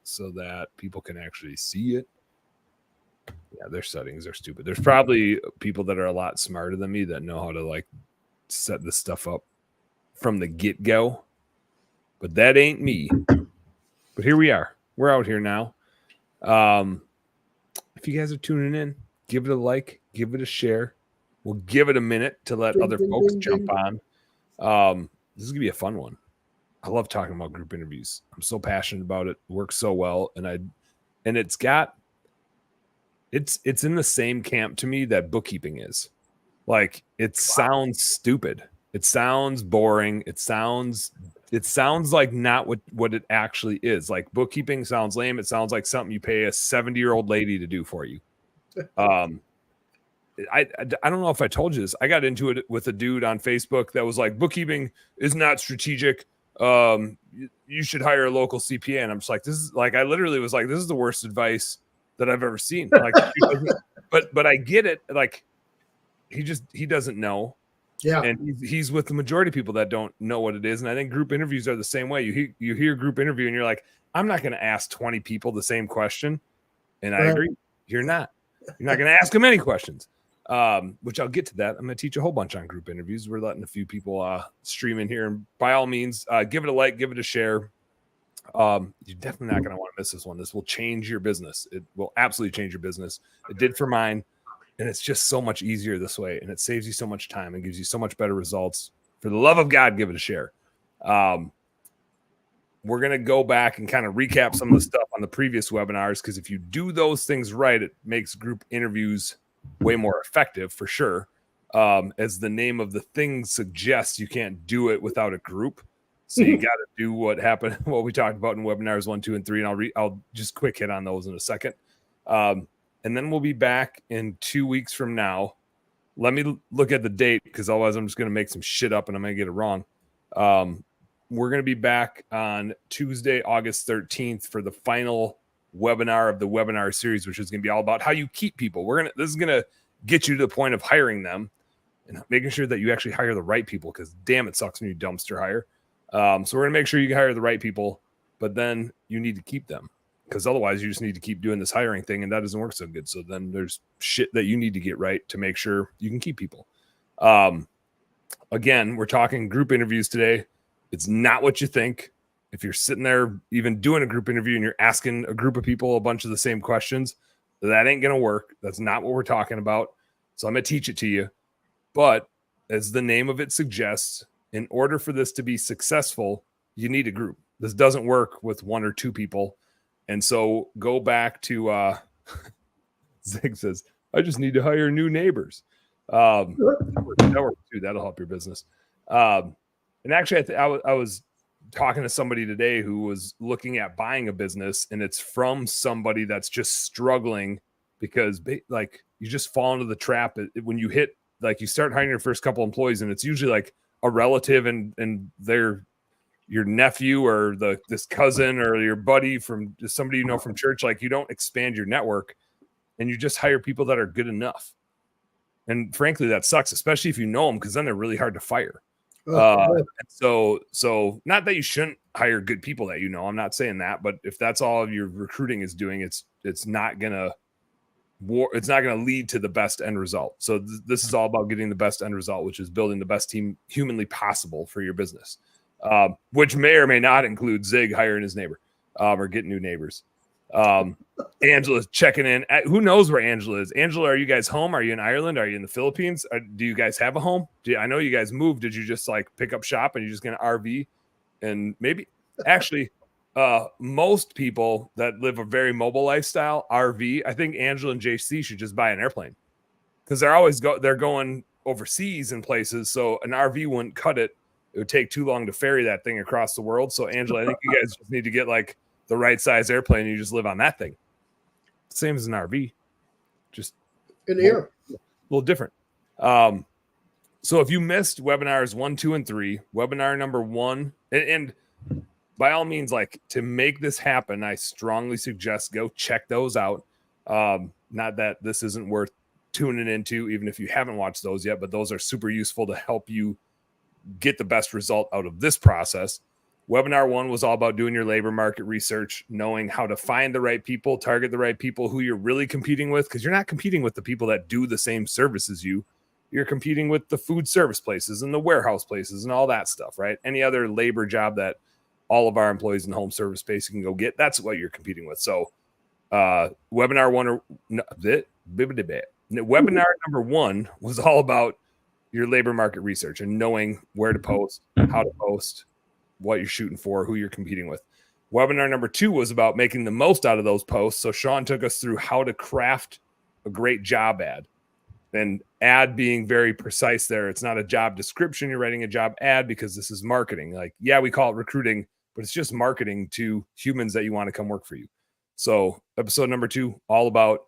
so that people can actually see it. Yeah, their settings are stupid. There's probably people that are a lot smarter than me that know how to like set this stuff up from the get-go, but that ain't me. But here we are. We're out here now. If you guys are tuning in, give it a like, give it a share. We'll give it a minute to let other folks jump on. This is gonna be a fun one. I love talking about group interviews. I'm so passionate about it. It works so well, and it's in the same camp to me that bookkeeping is. Like, it sounds stupid. It sounds boring. It sounds like not what it actually is. Like, bookkeeping sounds lame. It sounds like something you pay a 70-year-old lady to do for you. I don't know if I told you this. I got into it with a dude on Facebook that was like, bookkeeping is not strategic. You should hire a local CPA. And I'm just like, this is like, I literally was like, this is the worst advice that I've ever seen. Like, but I get it. Like, he doesn't know. Yeah. And he's with the majority of people that don't know what it is. And I think group interviews are the same way. You hear group interview and you're like, I'm not going to ask 20 people the same question. And I agree. You're not going to ask them any questions. Which I'll get to that. I'm going to teach a whole bunch on group interviews. We're letting a few people stream in here, and by all means, give it a like, give it a share. You're definitely not going to want to miss this one. This will change your business. It will absolutely change your business. It did for mine, and it's just so much easier this way, and it saves you so much time and gives you so much better results. For the love of God, give it a share. We're going to go back and kind of recap some of the stuff on the previous webinars, because if you do those things right, it makes group interviews way more effective for sure. As the name of the thing suggests, you can't do it without a group. So you got to do what we talked about in webinars 1, 2, and 3. And I'll just quick hit on those in a second. And then we'll be back in 2 weeks from now. Let me look at the date, because otherwise I'm just going to make some shit up and I'm going to get it wrong. We're going to be back on Tuesday, August 13th for the final webinar of the webinar series, which is going to be all about how you keep people. This is going to get you to the point of hiring them and making sure that you actually hire the right people, because damn, it sucks when you dumpster hire. So we're going to make sure you hire the right people, but then you need to keep them, because otherwise you just need to keep doing this hiring thing, and that doesn't work so good. So then there's shit that you need to get right to make sure you can keep people. Again, we're talking group interviews today. It's not what you think. If you're sitting there even doing a group interview and you're asking a group of people a bunch of the same questions, that ain't going to work. That's not what we're talking about. So I'm going to teach it to you. But as the name of it suggests, in order for this to be successful, you need a group. This doesn't work with 1 or 2 people. And so go back to Zig says, I just need to hire new neighbors. That works too. That'll help your business. And actually, I was talking to somebody today who was looking at buying a business, and it's from somebody that's just struggling, because like you just fall into the trap when you hit, like, you start hiring your first couple employees, and it's usually like a relative and they're your nephew or this cousin or your buddy from somebody you know from church. Like, you don't expand your network, and you just hire people that are good enough. And frankly, that sucks, especially if you know them, because then they're really hard to fire. So not that you shouldn't hire good people that you know. I'm not saying that, but if that's all your recruiting is doing, it's not gonna lead to the best end result. So this is all about getting the best end result, which is building the best team humanly possible for your business, which may or may not include Zig hiring his neighbor or getting new neighbors. Angela's checking in. Who knows where Angela is? Angela, are you guys home? Are you in Ireland? Are you in the Philippines? Do you guys have a home? I know you guys moved. Did you just like pick up shop and you're just going to RV? And maybe actually most people that live a very mobile lifestyle RV, I think Angela and JC should just buy an airplane, because they're going overseas in places. So an RV wouldn't cut it. It would take too long to ferry that thing across the world. So Angela, I think you guys just need to get like the right size airplane, and you just live on that thing. Same as an RV, just in the air. A little different. So if you missed webinars 1, 2, and 3, webinar number 1, and by all means, like, to make this happen, I strongly suggest go check those out. Not that this isn't worth tuning into, even if you haven't watched those yet, but those are super useful to help you get the best result out of this process. Webinar 1 was all about doing your labor market research, knowing how to find the right people, target the right people who you're really competing with, because you're not competing with the people that do the same service as you. You're competing with the food service places and the warehouse places and all that stuff, right? Any other labor job that all of our employees in the home service space can go get, that's what you're competing with. So webinar 1 was all about your labor market research and knowing where to post, how to post, what you're shooting for, who you're competing with. Webinar number 2 was about making the most out of those posts. So Shawn took us through how to craft a great job ad, and ad being very precise there. It's not a job description. You're writing a job ad because this is marketing. Like, yeah, we call it recruiting, but it's just marketing to humans that you want to come work for you. So episode number 2, all about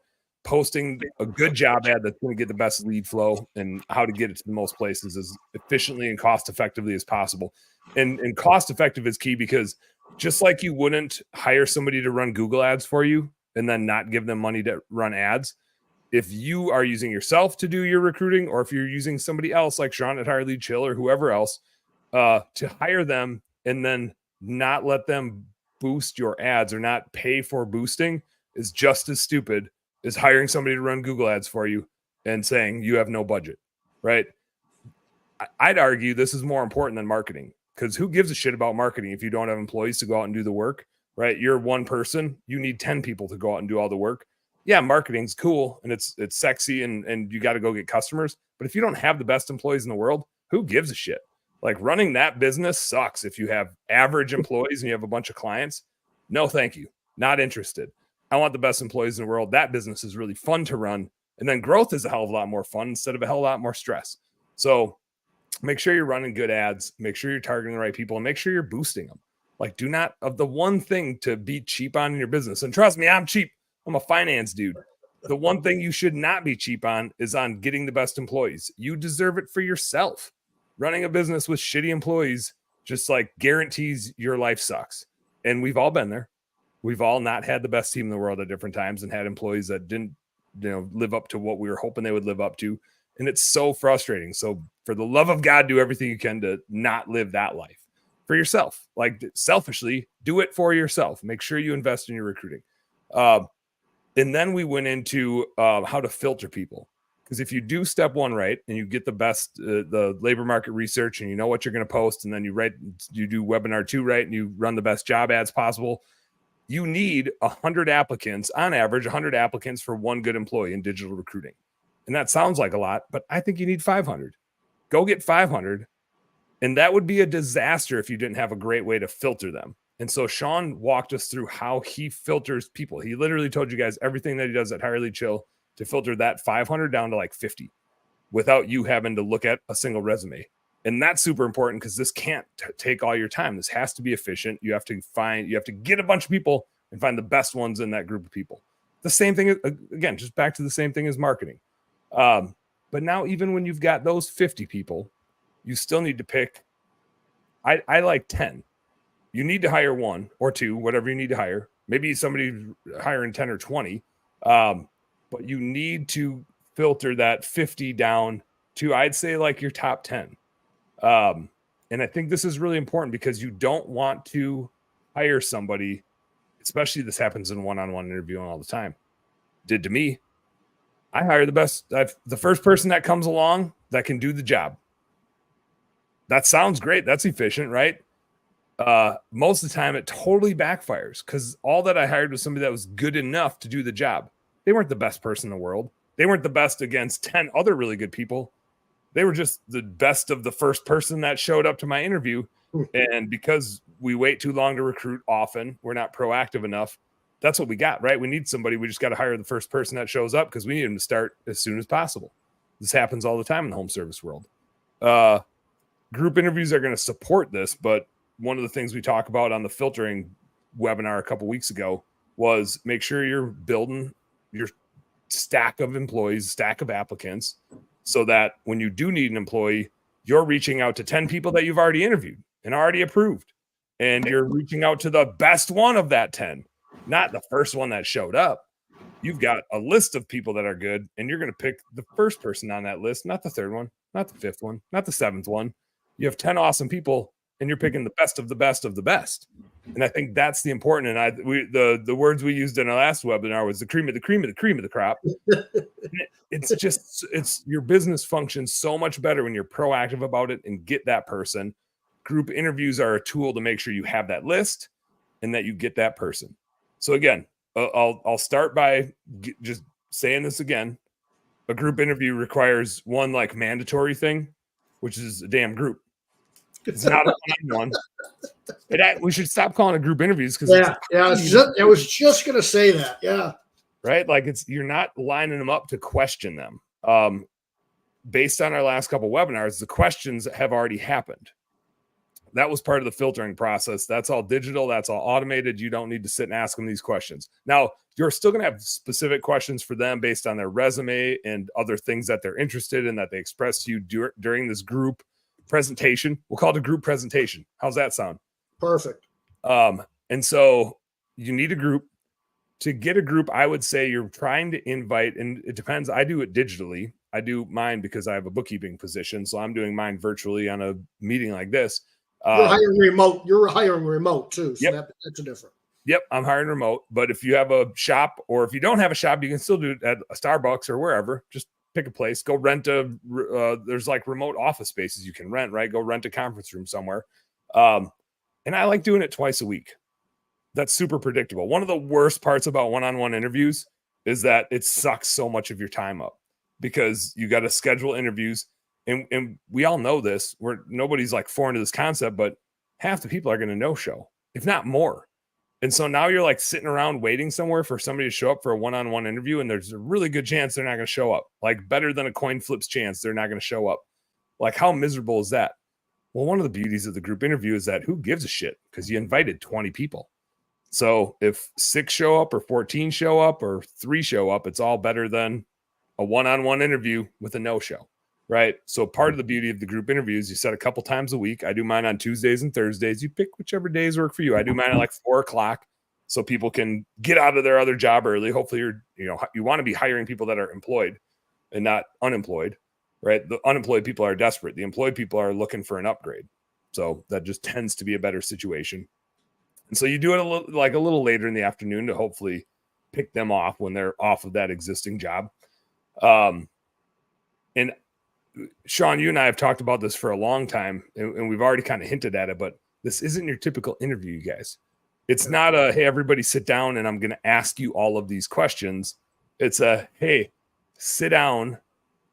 posting a good job ad that's going to get the best lead flow and how to get it to the most places as efficiently and cost effectively as possible. And cost effective is key, because just like you wouldn't hire somebody to run Google ads for you and then not give them money to run ads, if you are using yourself to do your recruiting, or if you're using somebody else like Shawn at Hire Lead Chill or whoever else to hire them and then not let them boost your ads or not pay for boosting, is just as stupid as hiring somebody to run Google ads for you and saying you have no budget, right? I'd argue this is more important than marketing, because who gives a shit about marketing if you don't have employees to go out and do the work, right? You're one person, you need 10 people to go out and do all the work. Yeah, marketing's cool and it's sexy and you got to go get customers. But if you don't have the best employees in the world, who gives a shit? Like, running that business sucks. If you have average employees and you have a bunch of clients, no, thank you. Not interested. I want the best employees in the world. That business is really fun to run. And then growth is a hell of a lot more fun instead of a hell of a lot more stress. So make sure you're running good ads, make sure you're targeting the right people, and make sure you're boosting them. Like, do not, of the one thing to be cheap on in your business, and trust me, I'm cheap. I'm a finance dude. The one thing you should not be cheap on is on getting the best employees. You deserve it for yourself. Running a business with shitty employees just like guarantees your life sucks. And we've all been there. We've all not had the best team in the world at different times and had employees that didn't, live up to what we were hoping they would live up to. And it's so frustrating. So for the love of God, do everything you can to not live that life for yourself. Like, selfishly, do it for yourself. Make sure you invest in your recruiting. And then we went into how to filter people. Because if you do step 1 right and you get the best, the labor market research, and you know what you're going to post, and then you do webinar 2 right, and you run the best job ads possible, you need 100 applicants, on average, 100 applicants for one good employee in digital recruiting. And that sounds like a lot, but I think you need 500. Go get 500. And that would be a disaster if you didn't have a great way to filter them. And so Shawn walked us through how he filters people. He literally told you guys everything that he does at Hire Lead Chill to filter that 500 down to like 50 without you having to look at a single resume. And that's super important, because this can't take all your time. This has to be efficient. You have to get a bunch of people and find the best ones in that group of people. The same thing, again, just back to the same thing as marketing. But now, even when you've got those 50 people, you still need to pick, I like 10. You need to hire 1 or 2, whatever you need to hire. Maybe somebody hiring 10 or 20. But you need to filter that 50 down to, I'd say, like your top 10. And I think this is really important, because you don't want to hire somebody, especially this happens in one-on-one interviewing all the time. Did to me. I hire the first person that comes along that can do the job. That sounds great. That's efficient, right? Most of the time it totally backfires, because all that I hired was somebody that was good enough to do the job. They weren't the best person in the world. They weren't the best against 10 other really good people. They were just the best of the first person that showed up to my interview. And because we wait too long to recruit often, we're not proactive enough. That's what we got, right? We need somebody. We just got to hire the first person that shows up, because we need them to start as soon as possible. This happens all the time in the home service world. Group interviews are going to support this, but one of the things we talk about on the filtering webinar a couple weeks ago was make sure you're building your stack of employees, stack of applicants, so that when you do need an employee, you're reaching out to 10 people that you've already interviewed and already approved. And you're reaching out to the best one of that 10, not the first one that showed up. You've got a list of people that are good, and you're going to pick the first person on that list, not the third one, not the fifth one, not the seventh one. You have 10 awesome people, and you're picking the best of the best of the best. And I think that's the important. And the words we used in our last webinar was the cream of the cream of the cream of the crop. It's your business functions so much better when you're proactive about it and get that person. Group interviews are a tool to make sure you have that list and that you get that person. So again, I'll start by just saying this again. A group interview requires one like mandatory thing, which is a damn group. It's not a one-on-one. We should stop calling it group interviews because I was just gonna say that. Yeah. Right. Like you're not lining them up to question them. Based on our last couple webinars, the questions have already happened. That was part of the filtering process. That's all digital. That's all automated. You don't need to sit and ask them these questions. Now, you're still going to have specific questions for them based on their resume and other things that they're interested in that they express to you during this group presentation. We'll call it a group presentation. How's that sound? Perfect. And so you need a group. To get a group, I would say you're trying to invite, and it depends. I do it digitally. I do mine because I have a bookkeeping position. So I'm doing mine virtually on a meeting like this. You're hiring remote. You're hiring remote too. So yep. That's a different. Yep, I'm hiring remote. But if you have a shop, or if you don't have a shop, you can still do it at a Starbucks or wherever. Just pick a place. Go rent there's like remote office spaces you can rent, right? Go rent a conference room somewhere. And I like doing it twice a week. That's super predictable. One of the worst parts about one-on-one interviews is that it sucks so much of your time up because you got to schedule interviews. And we all know this, where nobody's like foreign to this concept, but half the people are going to no-show, if not more. And so now you're like sitting around waiting somewhere for somebody to show up for a one-on-one interview, and there's a really good chance they're not going to show up. Like better than a coin flip's chance they're not going to show up. Like how miserable is that? Well, one of the beauties of the group interview is that who gives a shit? Because you invited 20 people. So if 6 show up or 14 show up or 3 show up, it's all better than a one-on-one interview with a no-show, right? So part of the beauty of the group interviews, you set a couple times a week. I do mine on Tuesdays and Thursdays. You pick whichever days work for you. I do mine at like 4:00 so people can get out of their other job early. Hopefully you want to be hiring people that are employed and not unemployed, right? The unemployed people are desperate. The employed people are looking for an upgrade. So that just tends to be a better situation. And so you do it a little later in the afternoon to hopefully pick them off when they're off of that existing job. And Shawn, you and I have talked about this for a long time, and we've already kind of hinted at it, but this isn't your typical interview, you guys. It's not a, hey, everybody sit down and I'm going to ask you all of these questions. It's a, hey, sit down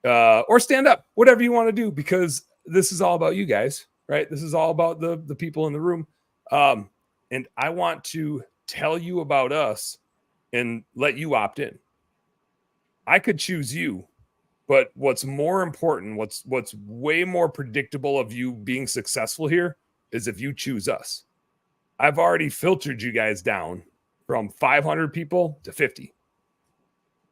or stand up, whatever you want to do, because this is all about you guys, right? This is all about the people in the room. And I want to tell you about us and let you opt in. I could choose you, but what's more important, what's way more predictable of you being successful here is if you choose us. I've already filtered you guys down from 500 people to 50.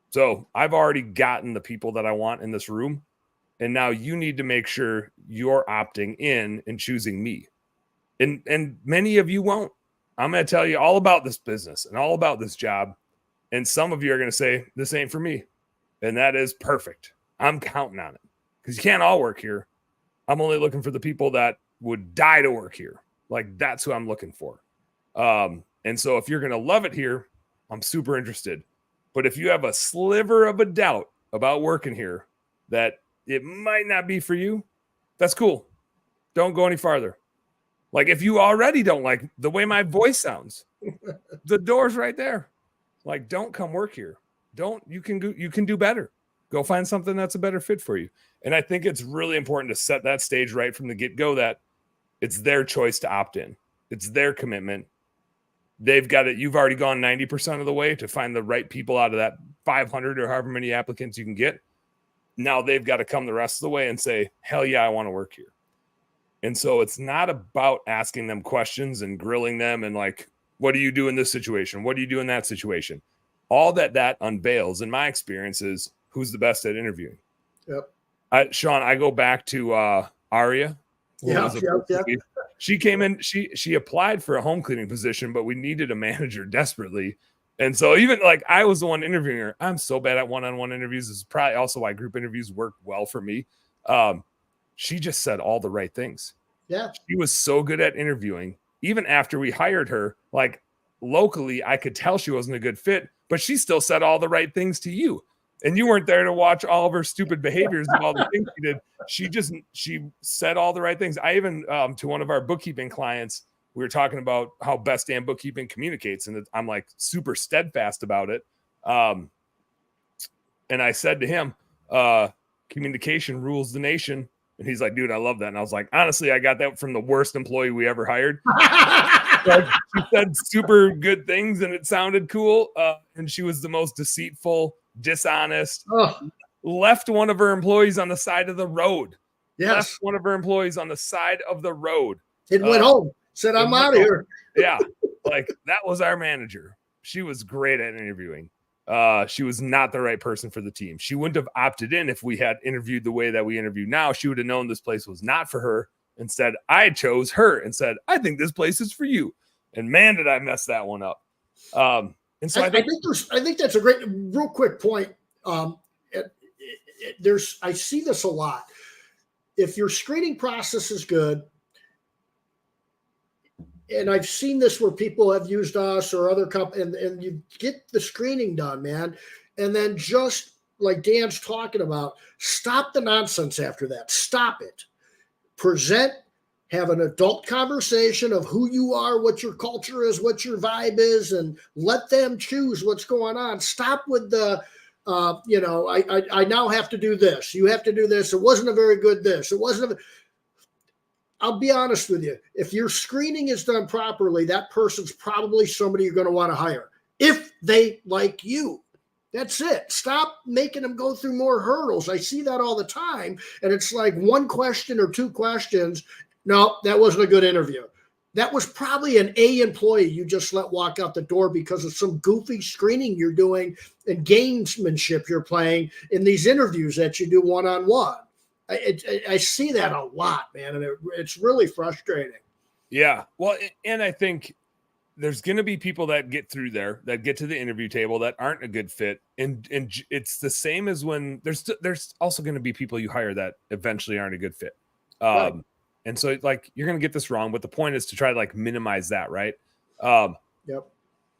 So I've already gotten the people that I want in this room. And now you need to make sure you're opting in and choosing me. And many of you won't. I'm going to tell you all about this business and all about this job. And some of you are going to say, this ain't for me. And that is perfect. I'm counting on it because you can't all work here. I'm only looking for the people that would die to work here. Like that's who I'm looking for. And so if you're going to love it here, I'm super interested. But if you have a sliver of a doubt about working here that it might not be for you, that's cool. Don't go any farther. Like if you already don't like the way my voice sounds, the door's right there. Like don't come work here. You can do better. Go find something that's a better fit for you. And I think it's really important to set that stage right from the get-go that it's their choice to opt in. It's their commitment. They've got it. You've already gone 90% of the way to find the right people out of that 500 or however many applicants you can get. Now they've got to come the rest of the way and say, hell yeah, I want to work here. And so it's not about asking them questions and grilling them and like, what do you do in this situation? What do you do in that situation? All that unveils, in my experience, is who's the best at interviewing. Yep. Shawn, I go back to Aria. Yeah. She came in, she applied for a home cleaning position, but we needed a manager desperately. And so even like I was the one interviewing her. I'm so bad at one-on-one interviews. This is probably also why group interviews work well for me. She just said all the right things. Yeah. She was so good at interviewing. Even after we hired her, like locally, I could tell she wasn't a good fit, but she still said all the right things to you. And you weren't there to watch all of her stupid behaviors of all the things she did. She said all the right things. I even, to one of our bookkeeping clients, we were talking about how Best Damn Bookkeeping communicates. And I'm like super steadfast about it. And I said to him, communication rules the nation. And he's like, dude, I love that. And I was like, honestly, I got that from the worst employee we ever hired. Like, she said super good things and it sounded cool. And she was the most deceitful, dishonest, left one of her employees on the side of the road. Yes. Left one of her employees on the side of the road. It went home. Said, I'm out of here. Yeah. Like, that was our manager. She was great at interviewing. She was not the right person for the team. She wouldn't have opted in if we had interviewed the way that we interview now. She would have known this place was not for her. Instead, I chose her and said, I think this place is for you. And man, did I mess that one up. And so I think that's a great, real quick point. I see this a lot. If your screening process is good, and I've seen this where people have used us or other companies, and you get the screening done, man. And then just like Dan's talking about, stop the nonsense after that. Stop it. Present, have an adult conversation of who you are, what your culture is, what your vibe is, and let them choose what's going on. Stop with the, I now have to do this. You have to do this. It wasn't a very good this. It wasn't. I'll be honest with you. If your screening is done properly, that person's probably somebody you're going to want to hire if they like you. That's it. Stop making them go through more hurdles. I see that all the time. And it's like one question or two questions. No, that wasn't a good interview. That was probably an A employee you just let walk out the door because of some goofy screening you're doing and gamesmanship you're playing in these interviews that you do one-on-one. I see that a lot, man. And it's really frustrating. Yeah. Well, and I think there's going to be people that get through there, that get to the interview table that aren't a good fit. And it's the same as when there's also going to be people you hire that eventually aren't a good fit. Right. And so like, you're going to get this wrong, but the point is to try to like minimize that. Right. Yep.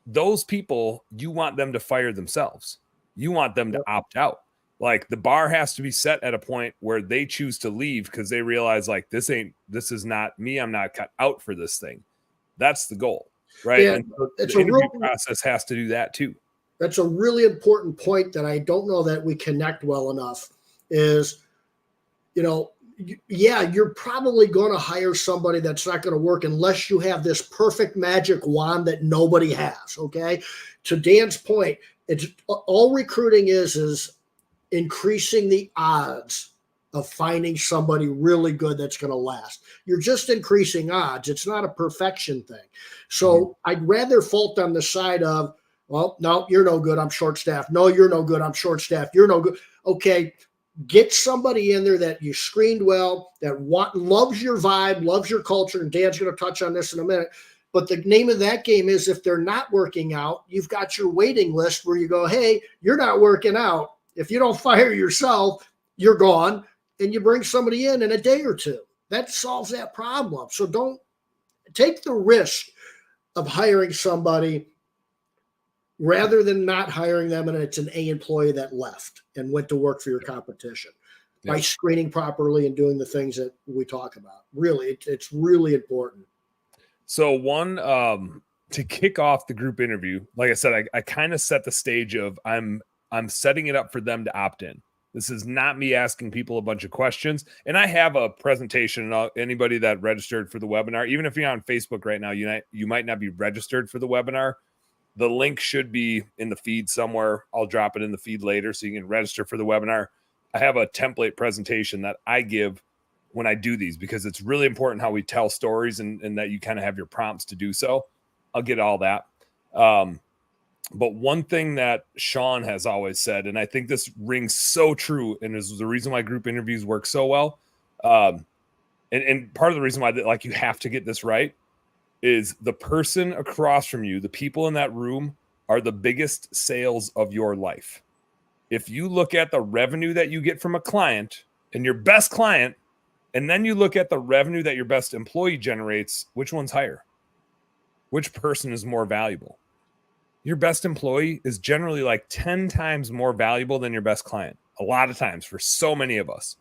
Those people, you want them to fire themselves. You want them to opt out. Like the bar has to be set at a point where they choose to leave because they realize like, this is not me. I'm not cut out for this thing. That's the goal. Right. Yeah, and so the interview process has to do that too. That's a really important point that I don't know that we connect well enough is, you're probably going to hire somebody that's not going to work unless you have this perfect magic wand that nobody has. Okay. To Dan's point, it's all recruiting is increasing the odds of finding somebody really good that's going to last. You're just increasing odds. It's not a perfection thing. So I'd rather fault on the side of, well, no, you're no good. I'm short-staffed. No, you're no good. I'm short-staffed. You're no good. Okay, get somebody in there that you screened well, that loves your vibe, loves your culture, and Dan's going to touch on this in a minute. But the name of that game is if they're not working out, you've got your waiting list where you go, hey, you're not working out. If you don't fire yourself, you're gone, and you bring somebody in a day or two. That solves that problem. So don't take the risk of hiring somebody rather than not hiring them, and it's an A employee that left and went to work for your competition by screening properly and doing the things that we talk about. Really, it's really important. So one, to kick off the group interview, like I said, I kind of set the stage of I'm setting it up for them to opt in. This is not me asking people a bunch of questions. And I have a presentation. Anybody that registered for the webinar, even if you're on Facebook right now, you might not be registered for the webinar. The link should be in the feed somewhere. I'll drop it in the feed later so you can register for the webinar. I have a template presentation that I give when I do these because it's really important how we tell stories and that you kind of have your prompts to do so. I'll get all that. But one thing that Shawn has always said, and I think this rings so true and is the reason why group interviews work so well. And part of the reason why you have to get this right is the person across from you, the people in that room are the biggest sales of your life. If you look at the revenue that you get from a client and your best client And then you look at the revenue that your best employee generates. Which one's higher? Which person is more valuable? Your best employee is generally like 10 times more valuable than your best client. A lot of times for so many of us.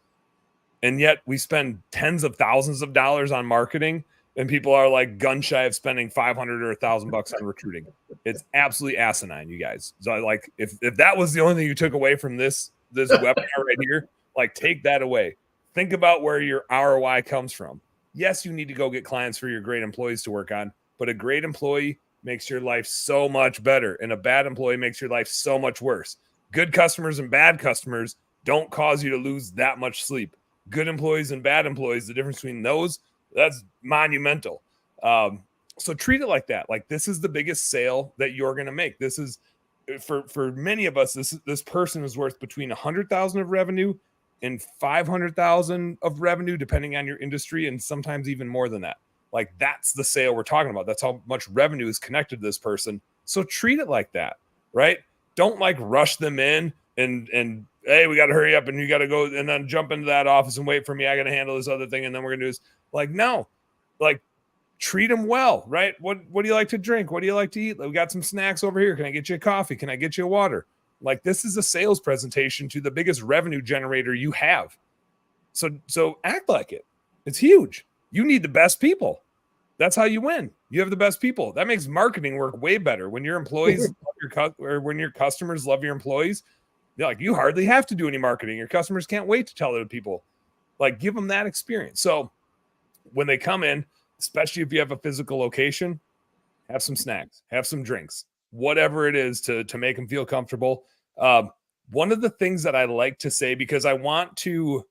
And yet we spend tens of thousands of dollars on marketing, and people are like gun shy of spending 500 or $1,000 on recruiting. It's absolutely asinine, you guys. So like, if that was the only thing you took away from this webinar right here, like take that away. Think about where your ROI comes from. Yes, you need to go get clients for your great employees to work on, but a great employee makes your life so much better, and a bad employee makes your life so much worse. Good customers and bad customers don't cause you to lose that much sleep. Good employees and bad employees, the difference between those, that's monumental. So treat it like that. Like, this is the biggest sale that you're going to make. This is for many of us, this person is worth between 100,000 of revenue and 500,000 of revenue, depending on your industry, and sometimes even more than that. Like, that's the sale we're talking about. That's how much revenue is connected to this person. So treat it like that, right? Don't like rush them in and hey, we got to hurry up and you got to go and then jump into that office and wait for me. I got to handle this other thing. And then we're going to do this. Like, no, like, treat them well, right? What do you like to drink? What do you like to eat? We got some snacks over here. Can I get you a coffee? Can I get you a water? Like, this is a sales presentation to the biggest revenue generator you have. So act like it. It's huge. You need the best people. That's how you win. You have the best people. That makes marketing work way better. When your employees or when your customers love your employees, they're like, you hardly have to do any marketing. Your customers can't wait to tell other people. Like, give them that experience. So when they come in, especially if you have a physical location, have some snacks, have some drinks, whatever it is to make them feel comfortable. One of the things that I like to say, because I want to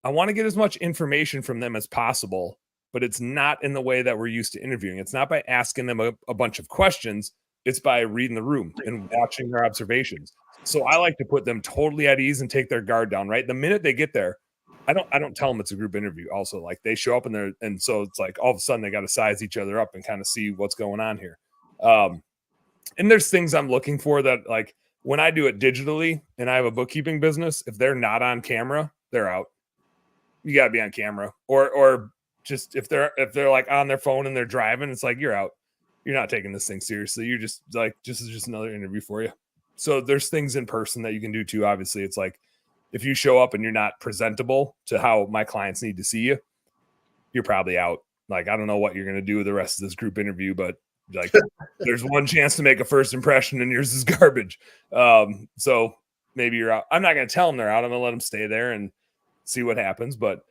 get as much information from them as possible, but it's not in the way that we're used to interviewing. It's not by asking them a bunch of questions. It's by reading the room and watching their observations. So I like to put them totally at ease and take their guard down, right? The minute they get there, I don't tell them it's a group interview. Also, like, they show up and so it's like all of a sudden they got to size each other up and kind of see what's going on here. And there's things I'm looking for that, like, when I do it digitally and I have a bookkeeping business, if they're not on camera, they're out. You got to be on camera, or just if they're like on their phone and they're driving, it's like, you're out. You're not taking this thing seriously. You're just like, this is just another interview for you. So there's things in person that you can do too. Obviously, it's like, if you show up and you're not presentable to how my clients need to see you, you're probably out. Like, I don't know what you're going to do with the rest of this group interview, but like, there's one chance to make a first impression and yours is garbage. So maybe you're out. I'm not going to tell them they're out. I'm going to let them stay there and see what happens, but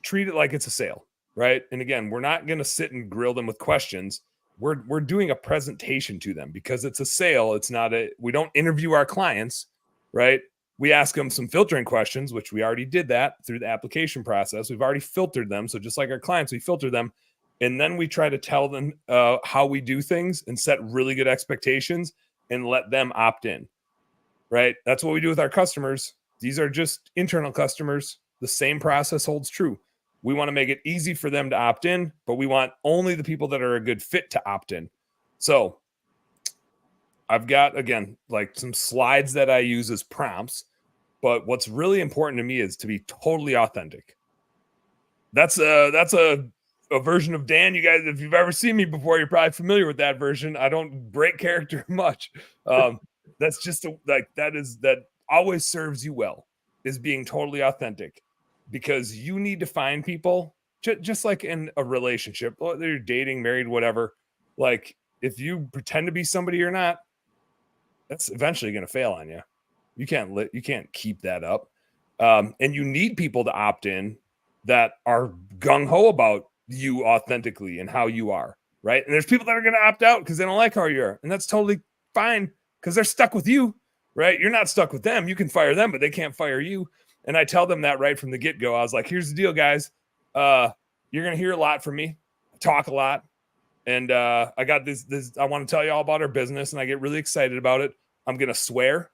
treat it like it's a sale, right? And again, we're not going to sit and grill them with questions. We're doing a presentation to them because it's a sale. It's not we don't interview our clients, right? We ask them some filtering questions, which we already did that through the application process. We've already filtered them. So just like our clients, we filter them. And then we try to tell them how we do things and set really good expectations and let them opt in, right? That's what we do with our customers. These are just internal customers. The same process holds true. We want to make it easy for them to opt in, but we want only the people that are a good fit to opt in. So I've got, again, like some slides that I use as prompts, but what's really important to me is to be totally authentic. That's a version of Dan. You guys, if you've ever seen me before, you're probably familiar with that version. I don't break character much. That's just that always serves you well, is being totally authentic, because you need to find people just like in a relationship, whether you're dating, married, whatever. Like, if you pretend to be somebody you're not, that's eventually going to fail on you. You can't keep that up. And you need people to opt in that are gung-ho about you authentically and how you are, right? And there's people that are going to opt out because they don't like how you are. And that's totally fine, because they're stuck with you, right? You're not stuck with them. You can fire them, but they can't fire you. And I tell them that right from the get-go. I was like, here's the deal, guys. You're going to hear a lot from me. I talk a lot. And I got this, I want to tell you all about our business, and I get really excited about it. I'm going to swear.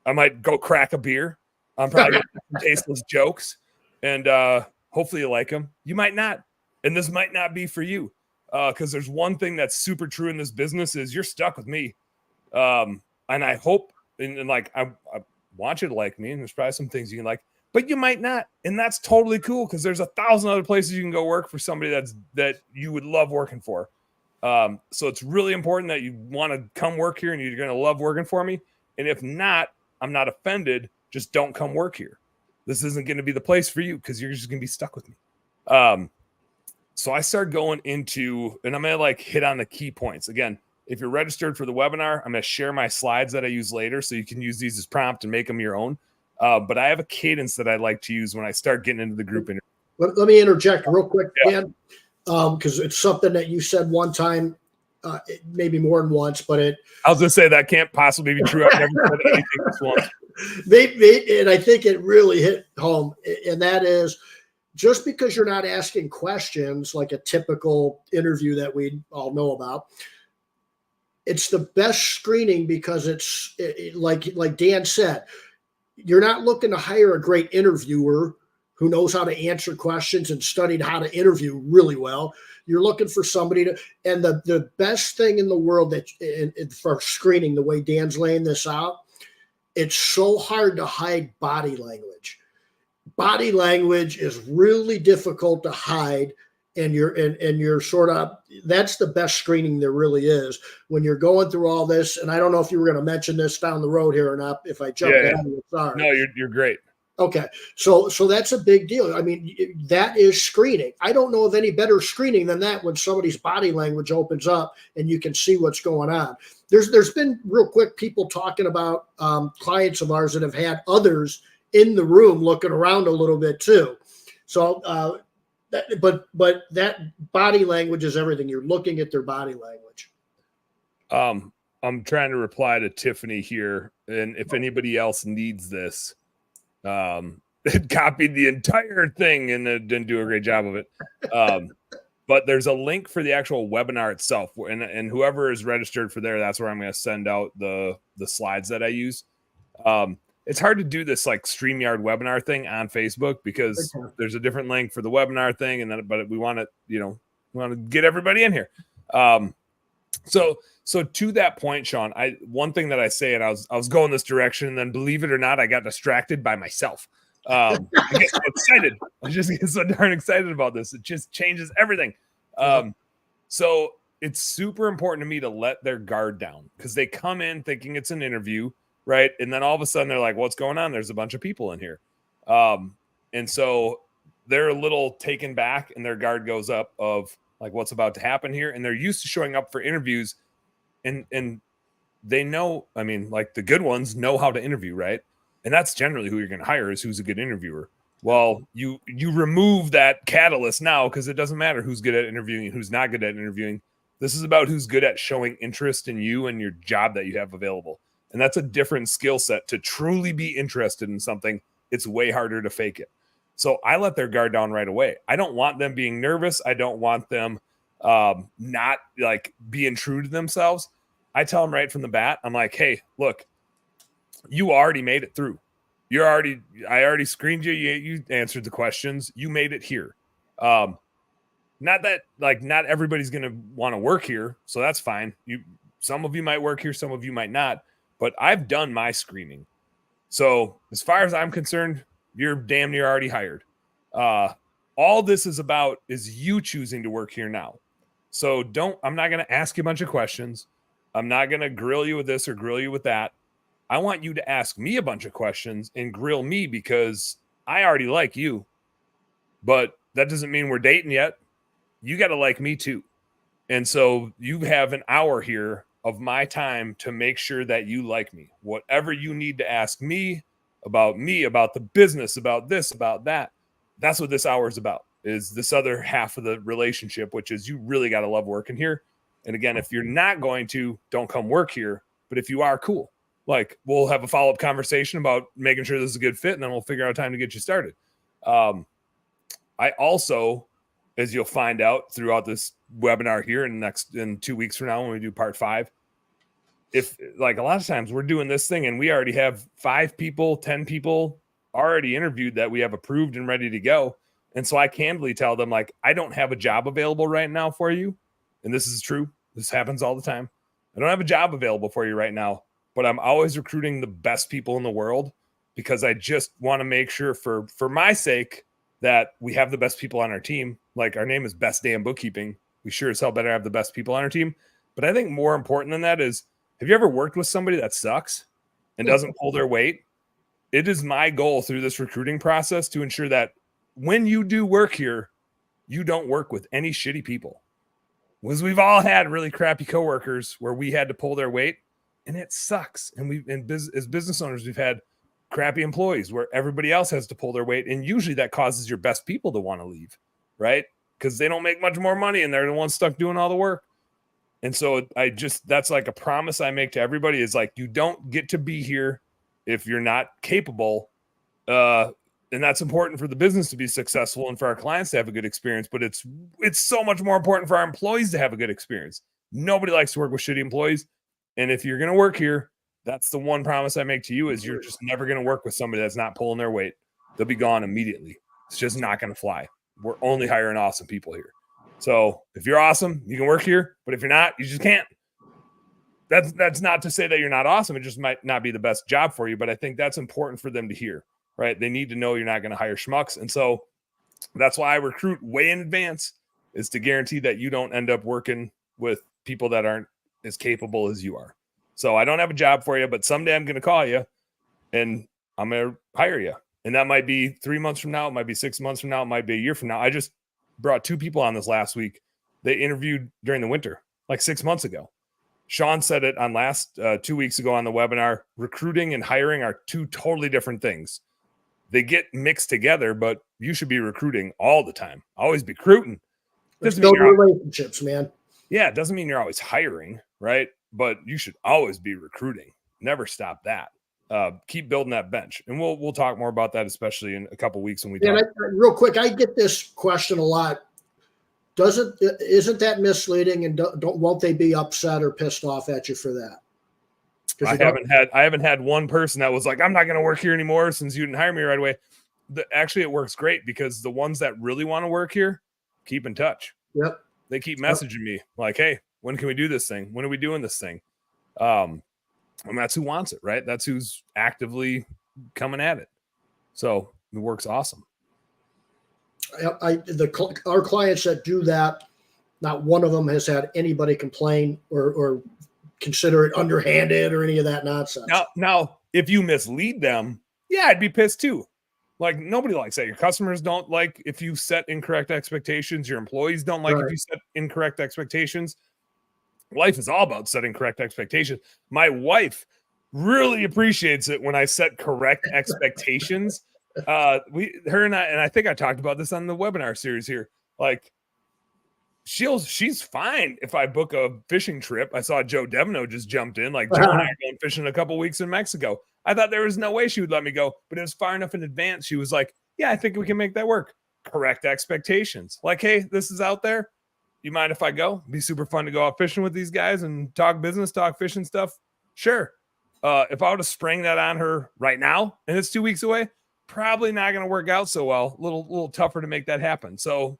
I might go crack a beer. I'm probably going to make some tasteless jokes. And hopefully you like them. You might not. And this might not be for you. Because there's one thing that's super true in this business is you're stuck with me. And I hope, and like, I want you to like me, and there's probably some things you can like, but you might not. And that's totally cool because there's 1,000 other places you can go work for somebody that you would love working for. So it's really important that you want to come work here and you're going to love working for me. And if not, I'm not offended. Just don't come work here. This isn't going to be the place for you because you're just going to be stuck with me. So I started going into, and I'm going to like hit on the key points. Again, if you're registered for the webinar, I'm going to share my slides that I use later so you can use these as prompt and make them your own. But I have a cadence that I like to use when I start getting into the group interview. Let me interject real quick, Dan, because it's something that you said one time, maybe more than once, but I was going to say that can't possibly be true. I've never said anything this once. And I think it really hit home, and that is just because you're not asking questions like a typical interview that we all know about, it's the best screening because it's like Dan said, you're not looking to hire a great interviewer who knows how to answer questions and studied how to interview really well. You're looking for somebody to, and the best thing in the world that for screening, the way Dan's laying this out, it's so hard to hide body language. Body language is really difficult to hide, and you're sort of, that's the best screening there really is when you're going through all this. And I don't know if you were going to mention this down the road here or not. If I jump in, sorry. No, you're great. Okay, so that's a big deal. I mean, that is screening. I don't know of any better screening than that when somebody's body language opens up and you can see what's going on. There's been real quick people talking about clients of ours that have had others in the room looking around a little bit too. So, but that body language is everything. You're looking at their body language. I'm trying to reply to Tiffany here, and if anybody else needs this. It copied the entire thing and it didn't do a great job of it. But there's a link for the actual webinar itself, and whoever is registered for there, that's where I'm going to send out the slides that I use. It's hard to do this like StreamYard webinar thing on Facebook because there's a different link for the webinar thing, and then but we want to, we want to get everybody in here. So to that point, Shawn, one thing that I say, and I was going this direction, and then believe it or not, I got distracted by myself. I get so excited. I just get so darn excited about this. It just changes everything. So it's super important to me to let their guard down because they come in thinking it's an interview, right? And then all of a sudden they're like, what's going on? There's a bunch of people in here. And so they're a little taken back and their guard goes up of like what's about to happen here. And they're used to showing up for interviews and they know, I mean, like the good ones know how to interview, right? And that's generally who you're going to hire is who's a good interviewer. Well, you remove that catalyst now because it doesn't matter who's good at interviewing and who's not good at interviewing. This is about who's good at showing interest in you and your job that you have available. And that's a different skill set. To truly be interested in something, it's way harder to fake it. So I let their guard down right away. I don't want them being nervous. I don't want them not like being true to themselves. I tell them right from the bat, I'm like, hey, look, you already made it through. I already screened you. You answered the questions. You made it here. Not that like not everybody's going to want to work here. So that's fine. Some of you might work here. Some of you might not, but I've done my screening. So as far as I'm concerned, you're damn near already hired. All this is about is you choosing to work here now. So I'm not going to ask you a bunch of questions. I'm not going to grill you with this or grill you with that. I want you to ask me a bunch of questions and grill me because I already like you, but that doesn't mean we're dating yet. You got to like me too. And so you have an hour here of my time to make sure that you like me. Whatever you need to ask me, about the business, about this, about that. That's what this hour is about, is this other half of the relationship, which is you really got to love working here. And again, if you're not going to, don't come work here. But if you are, cool. Like we'll have a follow-up conversation about making sure this is a good fit, and then we'll figure out time to get you started. I also, as you'll find out throughout this webinar here in 2 weeks from now, when we do part 5, if like a lot of times we're doing this thing and we already have 5 people, 10 people already interviewed that we have approved and ready to go. And so I candidly tell them like, I don't have a job available right now for you. And this is true. This happens all the time. I don't have a job available for you right now, but I'm always recruiting the best people in the world. because I just want to make sure for my sake that we have the best people on our team. Like, our name is Best Day in Bookkeeping. We sure as hell better have the best people on our team. But I think more important than that is, have you ever worked with somebody that sucks and doesn't pull their weight? It is my goal through this recruiting process to ensure that when you do work here, you don't work with any shitty people. Because we've all had really crappy coworkers where we had to pull their weight, and it sucks. And as business owners, we've had crappy employees where everybody else has to pull their weight. And usually that causes your best people to want to leave, right? Because they don't make much more money and they're the ones stuck doing all the work. And so that's like a promise I make to everybody, is like, you don't get to be here if you're not capable. And that's important for the business to be successful and for our clients to have a good experience. But it's so much more important for our employees to have a good experience. Nobody likes to work with shitty employees. And if you're going to work here, that's the one promise I make to you, is you're just never going to work with somebody that's not pulling their weight. They'll be gone immediately. It's just not going to fly. We're only hiring awesome people here. So if you're awesome, you can work here. But if you're not, you just can't. That's not to say that you're not awesome. It just might not be the best job for you. But I think that's important for them to hear, right? They need to know you're not going to hire schmucks. And so that's why I recruit way in advance, is to guarantee that you don't end up working with people that aren't as capable as you are. So I don't have a job for you, but someday I'm going to call you and I'm going to hire you. And that might be 3 months from now. It might be 6 months from now. It might be a year from now. I just brought 2 people on this last week. They interviewed during the winter, like 6 months ago. Shawn said it on 2 weeks ago on the webinar. Recruiting and hiring are 2 totally different things. They get mixed together, but you should be recruiting all the time. Always be recruiting. Let's build relationships, man. Yeah, it doesn't mean you're always hiring, right? But you should always be recruiting. Never stop that. Keep building that bench, and we'll talk more about that, especially in a couple weeks when we talk. Real quick, I get this question a lot. Isn't that misleading, and won't they be upset or pissed off at you for that? I haven't had one person that was like, I'm not going to work here anymore since you didn't hire me right away. Actually, it works great, because the ones that really want to work here keep in touch. Yep. They keep messaging me like, hey, when can we do this thing? When are we doing this thing? And that's who wants it, right? That's who's actively coming at it. So it works awesome. Our clients that do that, not one of them has had anybody complain or consider it underhanded or any of that nonsense. Now, if you mislead them, yeah, I'd be pissed too. Like, nobody likes that. Your customers don't like if you set incorrect expectations. Your employees don't like if you set incorrect expectations. Life is all about setting correct expectations. My wife really appreciates it when I set correct expectations. Her and I think I talked about this on the webinar series here. Like, she's fine if I book a fishing trip. I saw Joe Devno just jumped in. Like, Joe and I are going fishing a couple weeks in Mexico. I thought there was no way she would let me go, but it was far enough in advance. She was like, yeah, I think we can make that work. Correct expectations. Like, hey, this is out there. You mind if I go? It'd be super fun to go out fishing with these guys and talk business, talk fishing stuff. Sure. If I would have sprang that on her right now and it's 2 weeks away, probably not going to work out so well. A little tougher to make that happen. So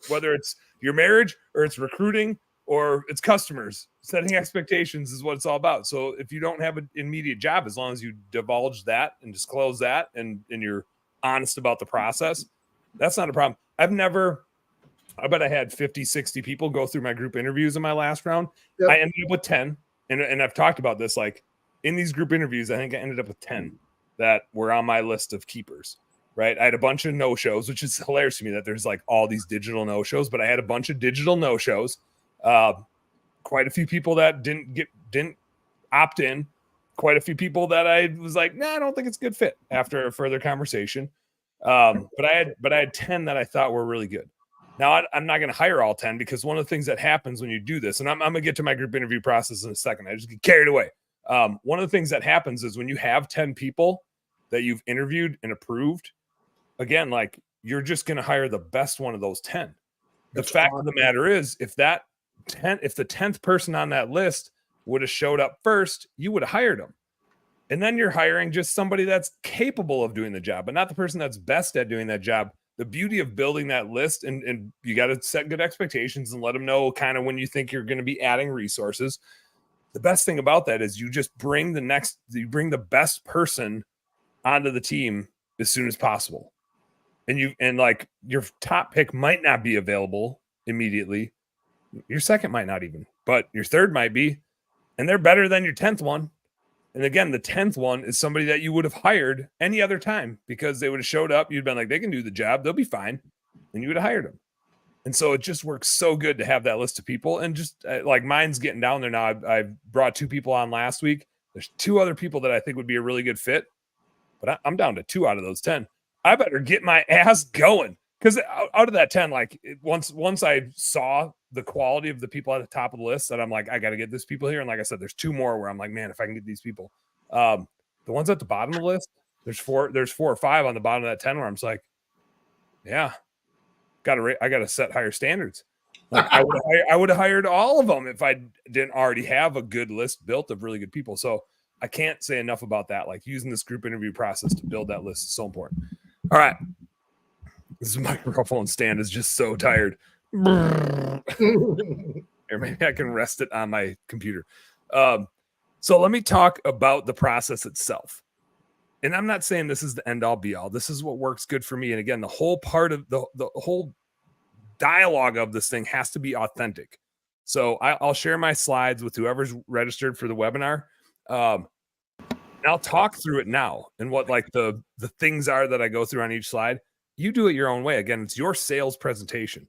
whether it's your marriage or it's recruiting or it's customers, setting expectations is what it's all about. So if you don't have an immediate job, as long as you divulge that and disclose that and you're honest about the process, that's not a problem. I bet I had 50, 60 people go through my group interviews in my last round. Yep. I ended up with 10. And I've talked about this, like, in these group interviews, I think I ended up with 10 that were on my list of keepers, right? I had a bunch of no-shows, which is hilarious to me that there's like all these digital no-shows, but I had a bunch of digital no-shows. Quite a few people that didn't opt in. Quite a few people that I was like, I don't think it's a good fit after a further conversation. But I had 10 that I thought were really good. Now, I'm not going to hire all 10, because one of the things that happens when you do this, and I'm going to get to my group interview process in a second. I just get carried away. One of the things that happens is when you have 10 people that you've interviewed and approved, again, like, you're just going to hire the best one of those 10. The fact of the matter is, if the 10th person on that list would have showed up first, you would have hired them. And then you're hiring just somebody that's capable of doing the job, but not the person that's best at doing that job. The beauty of building that list, and you got to set good expectations and let them know kind of when you think you're going to be adding resources. The best thing about that is you just bring the best person onto the team as soon as possible. And like your top pick might not be available immediately. Your second might not even, but your third might be, and they're better than your 10th one. And again, the 10th one is somebody that you would have hired any other time because they would have showed up. You'd been like, they can do the job. They'll be fine. And you would have hired them. And so it just works so good to have that list of people. And just like mine's getting down there now. I brought 2 people on last week. There's 2 other people that I think would be a really good fit, but I'm down to 2 out of those 10. I better get my ass going because out of that 10, like once I saw the quality of the people at the top of the list that I'm like, I got to get these people here. And like I said, there's 2 more where I'm like, man, if I can get these people, the ones at the bottom of the list, there's 4 or 5 on the bottom of that 10 where I'm just like, yeah, I got to set higher standards. Like I would have hired all of them if I didn't already have a good list built of really good people. So I can't say enough about that. Like using this group interview process to build that list is so important. All right. This microphone stand is just so tired. Or maybe I can rest it on my computer. So let me talk about the process itself. And I'm not saying this is the end all be all. This is what works good for me. And again, the whole part of the whole dialogue of this thing has to be authentic. So I'll share my slides with whoever's registered for the webinar. And I'll talk through it now and what like the things are that I go through on each slide. You do it your own way. Again, it's your sales presentation.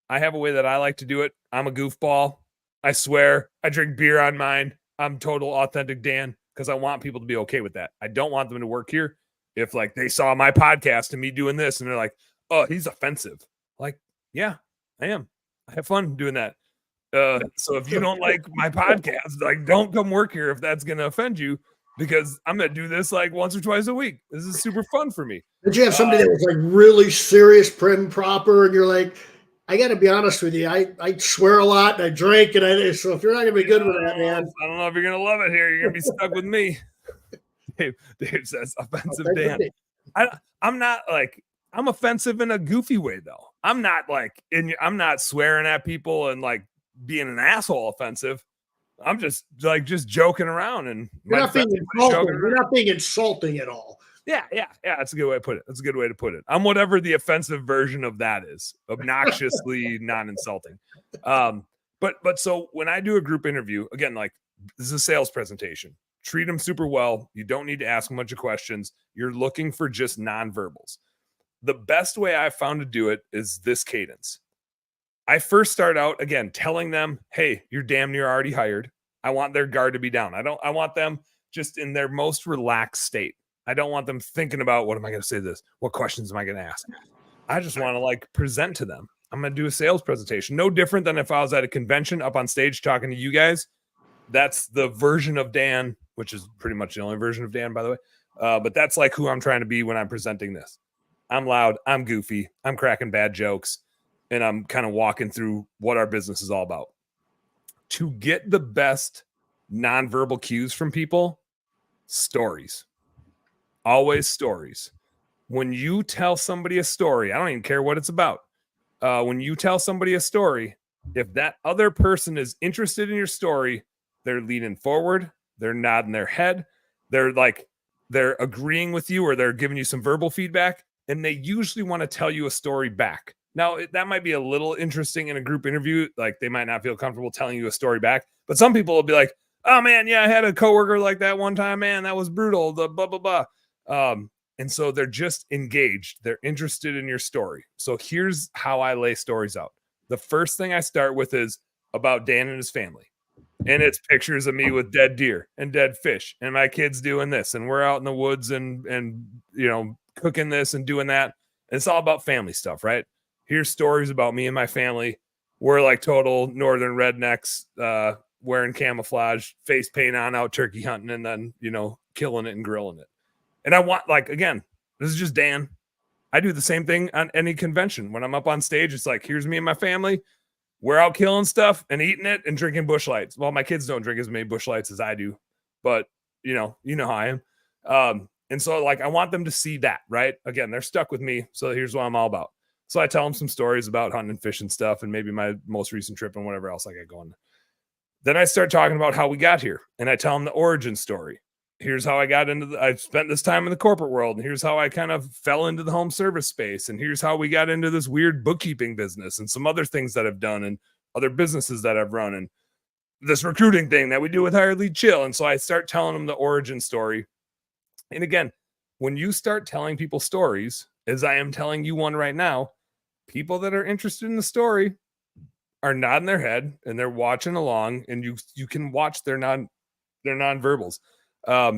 I have a way that I like to do it. I'm a goofball. I swear. I drink beer on mine. I'm total authentic Dan because I want people to be okay with that. I don't want them to work here if like they saw my podcast and me doing this and they're like, oh, he's offensive. Like, yeah, I am. I have fun doing that. So if you don't like my podcast, like don't come work here if that's going to offend you because I'm going to do this like once or twice a week. This is super fun for me. Did you have somebody that was like really serious, prim and proper, and you're like, I got to be honest with you, I swear a lot and I drink, and so if you're not going to be good with that, man. I don't know if you're going to love it here. You're going to be stuck with me. Dave says offensive Dan. I'm not like, I'm offensive in a goofy way though. I'm not like, I'm not swearing at people and like being an asshole offensive. I'm just joking around and you're not being insulting. You're not being insulting at all. Yeah. That's a good way to put it. That's a good way to put it. I'm whatever the offensive version of that is, obnoxiously non-insulting. But so when I do a group interview, again, like this is a sales presentation. Treat them super well. You don't need to ask them a bunch of questions. You're looking for just nonverbals. The best way I've found to do it is this cadence. I first start out again telling them, hey, you're damn near already hired. I want their guard to be down. I want them just in their most relaxed state. I don't want them thinking about what am I going to say this? What questions am I going to ask? I just want to like present to them. I'm going to do a sales presentation. No different than if I was at a convention up on stage talking to you guys. That's the version of Dan, which is pretty much the only version of Dan, by the way. But that's like who I'm trying to be when I'm presenting this. I'm loud. I'm goofy. I'm cracking bad jokes. And I'm kind of walking through what our business is all about. To get the best nonverbal cues from people, stories. Always stories. When you tell somebody a story, I don't even care what it's about. When you tell somebody a story, if that other person is interested in your story, they're leaning forward, they're nodding their head, they're agreeing with you or they're giving you some verbal feedback, and they usually want to tell you a story back. Now, that might be a little interesting in a group interview. Like they might not feel comfortable telling you a story back, but some people will be like, oh man, yeah, I had a coworker like that one time, man, that was brutal, the blah, blah, blah. And so they're just engaged. They're interested in your story. So here's how I lay stories out. The first thing I start with is about Dan and his family. And it's pictures of me with dead deer and dead fish and my kids doing this. And we're out in the woods and you know, cooking this and doing that. And it's all about family stuff, right? Here's stories about me and my family. We're like total northern rednecks, wearing camouflage, face paint on, out turkey hunting, and then, you know, killing it and grilling it. And I want, like, again, this is just Dan. I do the same thing on any convention. When I'm up on stage, it's like, here's me and my family. We're out killing stuff and eating it and drinking Busch Lights. Well, my kids don't drink as many Busch Lights as I do, but you know how I am. And so like, I want them to see that, right? Again, they're stuck with me. So here's what I'm all about. So I tell them some stories about hunting and fishing stuff and maybe my most recent trip and whatever else I got going. Then I start talking about how we got here and I tell them the origin story. here's how I got into I spent this time in the corporate world, and here's how I kind of fell into the home service space, and here's how we got into this weird bookkeeping business and some other things that I've done and other businesses that I've run and this recruiting thing that we do with Hire Lead Chill. And so I start telling them the origin story. And again, when you start telling people stories, as I am telling you one right now, people that are interested in the story are nodding their head and they're watching along, and you can watch their nonverbals.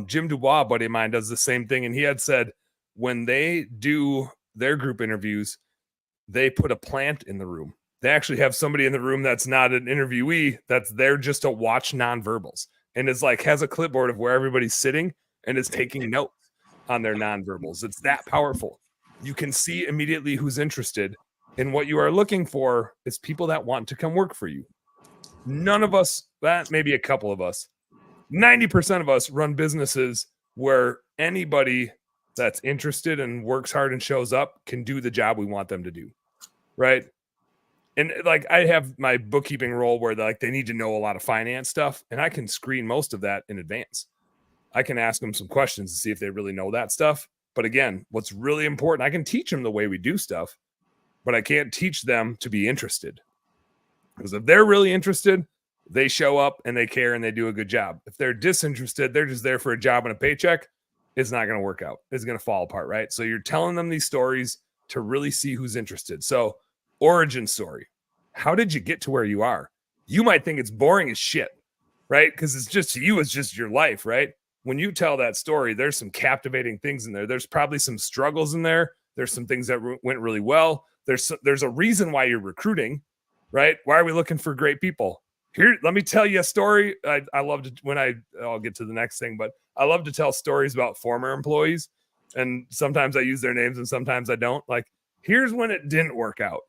Jim Dubois, a buddy of mine, does the same thing, and he had said when they do their group interviews, they put a plant in the room. They actually have somebody in the room that's not an interviewee, that's there just to watch nonverbals, and is like has a clipboard of where everybody's sitting and is taking notes on their nonverbals. It's that powerful. You can see immediately who's interested, and what you are looking for is people that want to come work for you. None of us, maybe a couple of us, 90% of us run businesses where anybody that's interested and works hard and shows up can do the job we want them to do, right? And like I have my bookkeeping role where they need to know a lot of finance stuff, and I can screen most of that in advance. I can ask them some questions to see if they really know that stuff. But again, what's really important, I can teach them the way we do stuff, but I can't teach them to be interested. Because if they're really interested, they show up and they care and they do a good job. If they're disinterested, they're just there for a job and a paycheck, it's not going to work out. It's going to fall apart, right? So you're telling them these stories to really see who's interested. So origin story. How did you get to where you are? You might think it's boring as shit, right? Because it's just to you, it's just your life, right? When you tell that story, there's some captivating things in there. There's probably some struggles in there. There's some things that went really well. There's a reason why you're recruiting, right? Why are we looking for great people? Here, let me tell you a story. I love to I'll get to the next thing, but I love to tell stories about former employees, and sometimes I use their names and sometimes I don't. Like, here's when it didn't work out.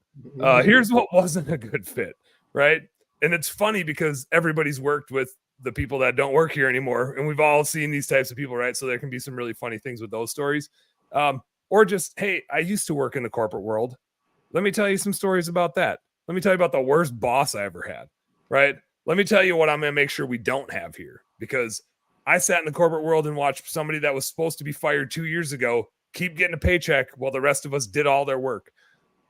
Here's what wasn't a good fit, right? And it's funny because everybody's worked with the people that don't work here anymore, and we've all seen these types of people, right? So there can be some really funny things with those stories. Or just, hey, I used to work in the corporate world. Let me tell you some stories about that. Let me tell you about the worst boss I ever had, right? Let me tell you what I'm going to make sure we don't have here, because I sat in the corporate world and watched somebody that was supposed to be fired 2 years ago keep getting a paycheck while the rest of us did all their work.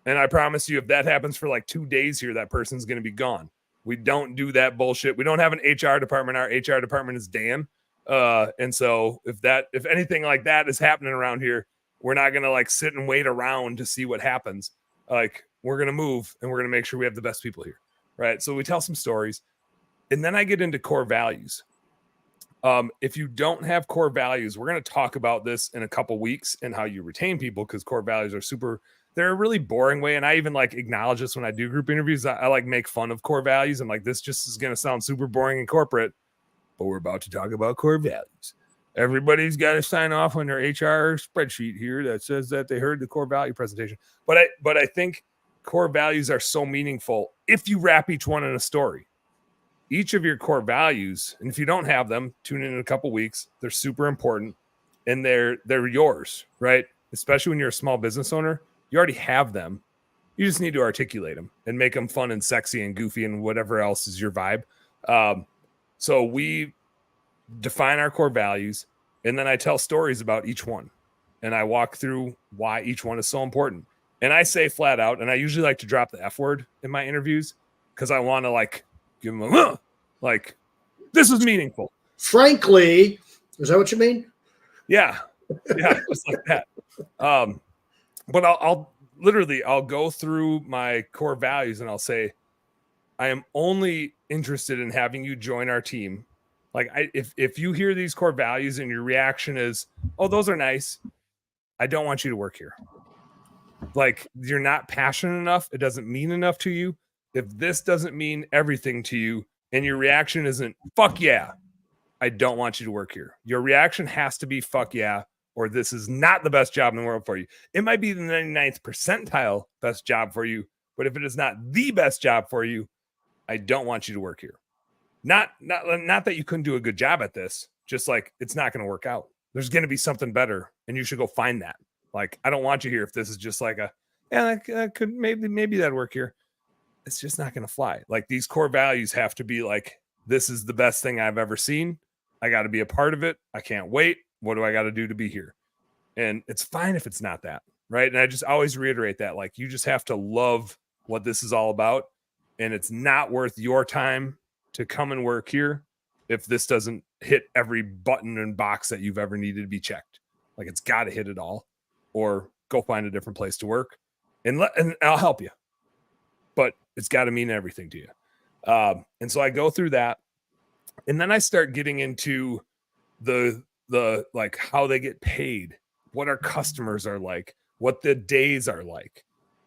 And I promise you, if that happens for like 2 days here, that person's going to be gone. We don't do that bullshit. We don't have an HR department. Our HR department is Dan. And so if anything like that is happening around here, we're not going to like sit and wait around to see what happens. Like, we're going to move and we're going to make sure we have the best people here. Right. So we tell some stories, and then I get into core values. If you don't have core values, we're going to talk about this in a couple weeks and how you retain people, because core values are they're a really boring way. And I even like acknowledge this when I do group interviews. I like make fun of core values. I'm like, this just is going to sound super boring and corporate, but we're about to talk about core values. Everybody's got to sign off on their HR spreadsheet here that says that they heard the core value presentation. But I think core values are so meaningful if you wrap each one in a story. Each of your core values, and if you don't have them, tune in a couple weeks. They're super important, and they're yours, right? Especially when you're a small business owner, you already have them. You just need to articulate them and make them fun and sexy and goofy and whatever else is your vibe. So we define our core values, and then I tell stories about each one, and I walk through why each one is so important. And I say flat out, and I usually like to drop the F word in my interviews because I want to like give them a like, this is meaningful. Frankly, is that what you mean? Yeah, just like that. But I'll go through my core values and I'll say, I am only interested in having you join our team. Like, if you hear these core values and your reaction is, oh, those are nice, I don't want you to work here. Like, you're not passionate enough. It doesn't mean enough to you. If this doesn't mean everything to you and your reaction isn't fuck yeah, I don't want you to work here. Your reaction has to be fuck yeah, or this is not the best job in the world for you. It might be the 99th percentile best job for you, but if it is not the best job for you, I don't want you to work here. Not that you couldn't do a good job at this, just like it's not going to work out. There's going to be something better, and you should go find that. Like, I don't want you here if this is just like that could maybe that'd work here. It's just not going to fly. Like, these core values have to be like, this is the best thing I've ever seen. I got to be a part of it. I can't wait. What do I got to do to be here? And it's fine if it's not that, right? And I just always reiterate that, like, you just have to love what this is all about. And it's not worth your time to come and work here if this doesn't hit every button and box that you've ever needed to be checked. Like, it's got to hit it all, or go find a different place to work, and I'll help you. But it's got to mean everything to you. And so I go through that, and then I start getting into the like how they get paid, what our customers are like, what the days are like.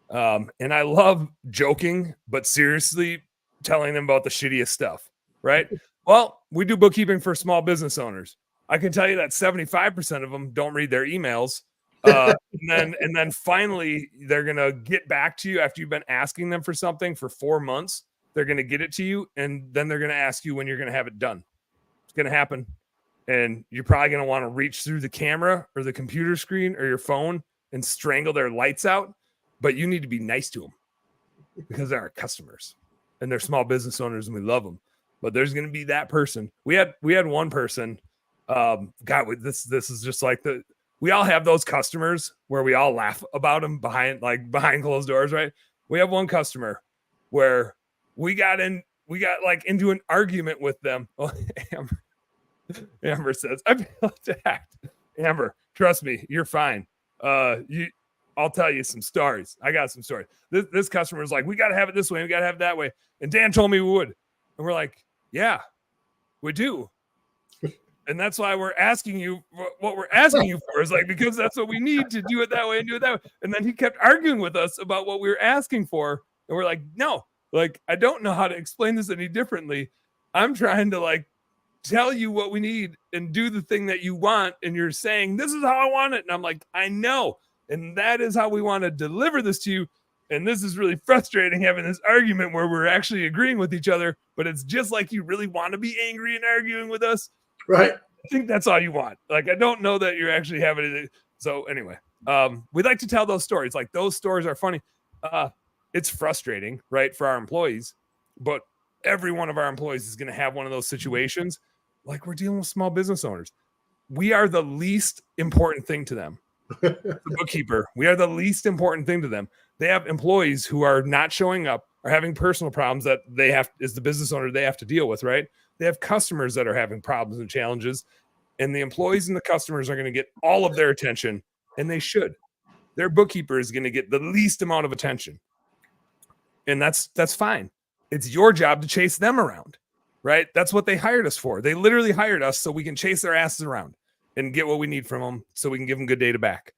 And I love joking, but seriously telling them about the shittiest stuff, right? Well, we do bookkeeping for small business owners. I can tell you that 75% of them don't read their emails. And then finally they're going to get back to you after you've been asking them for something for 4 months. They're going to get it to you, and then they're going to ask you when you're going to have it done. It's going to happen. And you're probably going to want to reach through the camera or the computer screen or your phone and strangle their lights out. But you need to be nice to them because they're our customers and they're small business owners, and we love them. But there's going to be that person. We had one person. God, this is just like we all have those customers where we all laugh about them behind closed doors, right? We have one customer where we got like into an argument with them. Oh, Amber says, I feel attacked. Amber, trust me, you're fine. I'll tell you some stories. I got some stories. This customer is like, we got to have it this way. We got to have it that way. And Dan told me we would. And we're like, yeah, we do. And that's why we're asking you what we're asking you for, is like, because that's what we need to do it that way and do it that way. And then he kept arguing with us about what we were asking for. And we're like, no, like, I don't know how to explain this any differently. I'm trying to like tell you what we need and do the thing that you want. And you're saying, this is how I want it. And I'm like, I know. And that is how we want to deliver this to you. And this is really frustrating, having this argument where we're actually agreeing with each other, but it's just like you really want to be angry and arguing with us. Right. I think that's all you want. Like, I don't know that you're actually having it. So anyway, we like to tell those stories. Like, those stories are funny. It's frustrating, right, for our employees, but every one of our employees is going to have one of those situations. Like, we're dealing with small business owners. We are the least important thing to them. The bookkeeper, we are the least important thing to them. They have employees who are not showing up, are having personal problems that they have, as the business owner, they have to deal with, right? They have customers that are having problems and challenges, and the employees and the customers are going to get all of their attention, and they should. Their bookkeeper is going to get the least amount of attention, and that's fine. It's your job to chase them around, right? That's what they hired us for. They literally hired us so we can chase their asses around and get what we need from them, so we can give them good data back.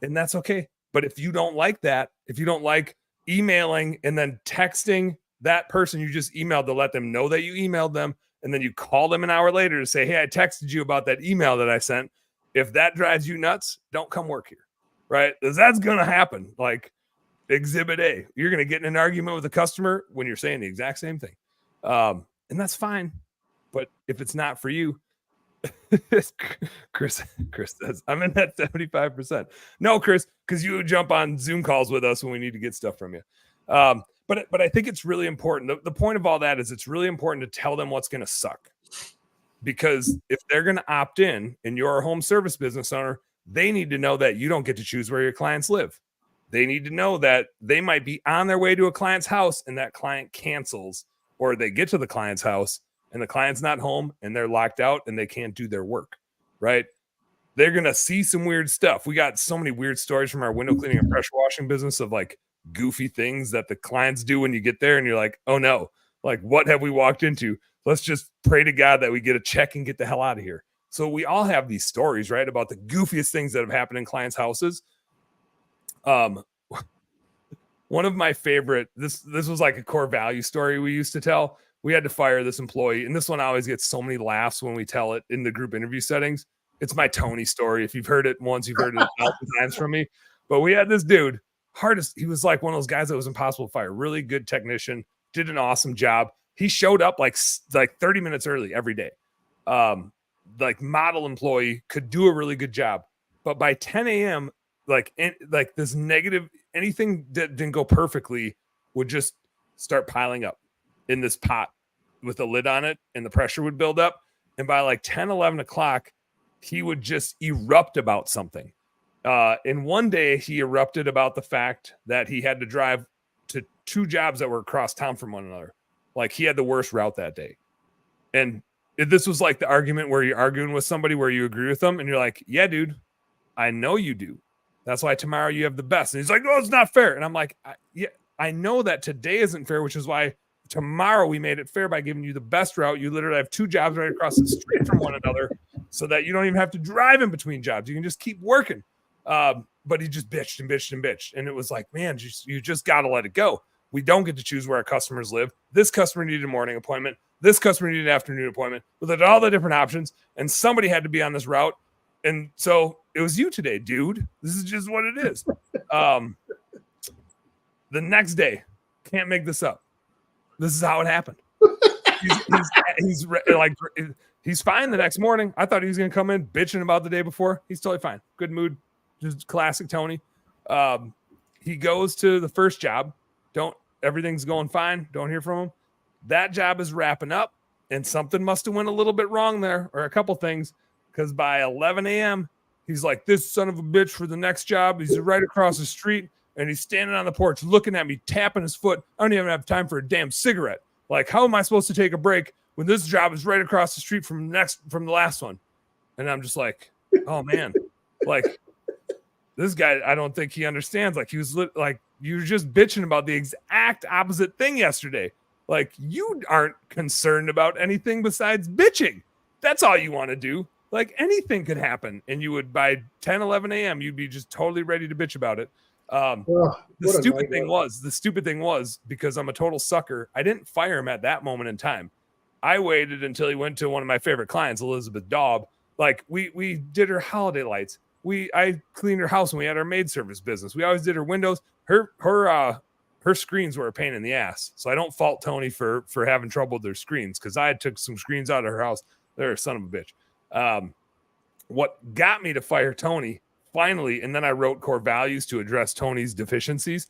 And that's okay. But if you don't like that, if you don't like emailing and then texting that person you just emailed to let them know that you emailed them, and then you call them an hour later to say, hey, I texted you about that email that I sent. If that drives you nuts, don't come work here, right? Because that's going to happen. Like, Exhibit A, you're going to get in an argument with a customer when you're saying the exact same thing. And that's fine. But if it's not for you, Chris says, I'm in that 75%. No, Chris, because you jump on Zoom calls with us when we need to get stuff from you. But I think it's really important. The point of all that is it's really important to tell them what's going to suck. Because if they're going to opt in and you're a home service business owner, they need to know that you don't get to choose where your clients live. They need to know that they might be on their way to a client's house and that client cancels, or they get to the client's house and the client's not home and they're locked out and they can't do their work, right? They're going to see some weird stuff. We got so many weird stories from our window cleaning and pressure washing business of like goofy things that the clients do when you get there and you're like, oh no, like what have we walked into? Let's just pray to God that we get a check and get the hell out of here. So we all have these stories, right, about the goofiest things that have happened in clients' houses. One of my favorite, this was like a core value story we used to tell. We had to fire this employee, and this one always gets so many laughs when we tell it in the group interview settings. It's my Tony story. If you've heard it once, you've heard it 1,000 times from me. But we had this dude, he was like one of those guys that was impossible to fire. Really good technician, did an awesome job. He showed up like 30 minutes early every day. Like model employee, could do a really good job. But by 10 a.m., like this negative, anything that didn't go perfectly would just start piling up in this pot with a lid on it, and the pressure would build up. And by like 10, 11 o'clock, he would just erupt about something. And one day he erupted about the fact that he had to drive to 2 jobs that were across town from one another. Like he had the worst route that day. And this was like the argument where you're arguing with somebody where you agree with them and you're like, yeah, dude, I know you do. That's why tomorrow you have the best. And he's like, no, it's not fair. And I'm like, yeah, I know that today isn't fair, which is why tomorrow we made it fair by giving you the best route. You literally have 2 jobs right across the street from one another so that you don't even have to drive in between jobs. You can just keep working. But he just bitched and bitched and bitched. And it was like, man, you just got to let it go. We don't get to choose where our customers live. This customer needed a morning appointment. This customer needed an afternoon appointment. We looked at all the different options, and somebody had to be on this route. And so it was you today, dude. This is just what it is. The next day, can't make this up. This is how it happened. He's fine the next morning. I thought he was going to come in bitching about the day before. He's totally fine. Good mood. Just classic Tony. He goes to the first job. Everything's going fine. Don't hear from him. That job is wrapping up, and something must have went a little bit wrong there, or a couple things, because by 11 a.m., he's like, this son of a bitch for the next job. He's right across the street, and he's standing on the porch looking at me, tapping his foot. I don't even have time for a damn cigarette. Like, how am I supposed to take a break when this job is right across the street from the last one? And I'm just like, oh, man. Like, this guy, I don't think he understands. Like, he was you were just bitching about the exact opposite thing yesterday. Like, you aren't concerned about anything besides bitching. That's all you want to do. Like, anything could happen. And you would, by 10, 11 a.m., you'd be just totally ready to bitch about it. The stupid thing was, because I'm a total sucker, I didn't fire him at that moment in time. I waited until he went to one of my favorite clients, Elizabeth Daub. Like, we did her holiday lights. I cleaned her house when we had our maid service business. We always did her windows. Her screens were a pain in the ass. So I don't fault Tony for having trouble with their screens, because I took some screens out of her house. They're a son of a bitch. What got me to fire Tony finally, and then I wrote core values to address Tony's deficiencies,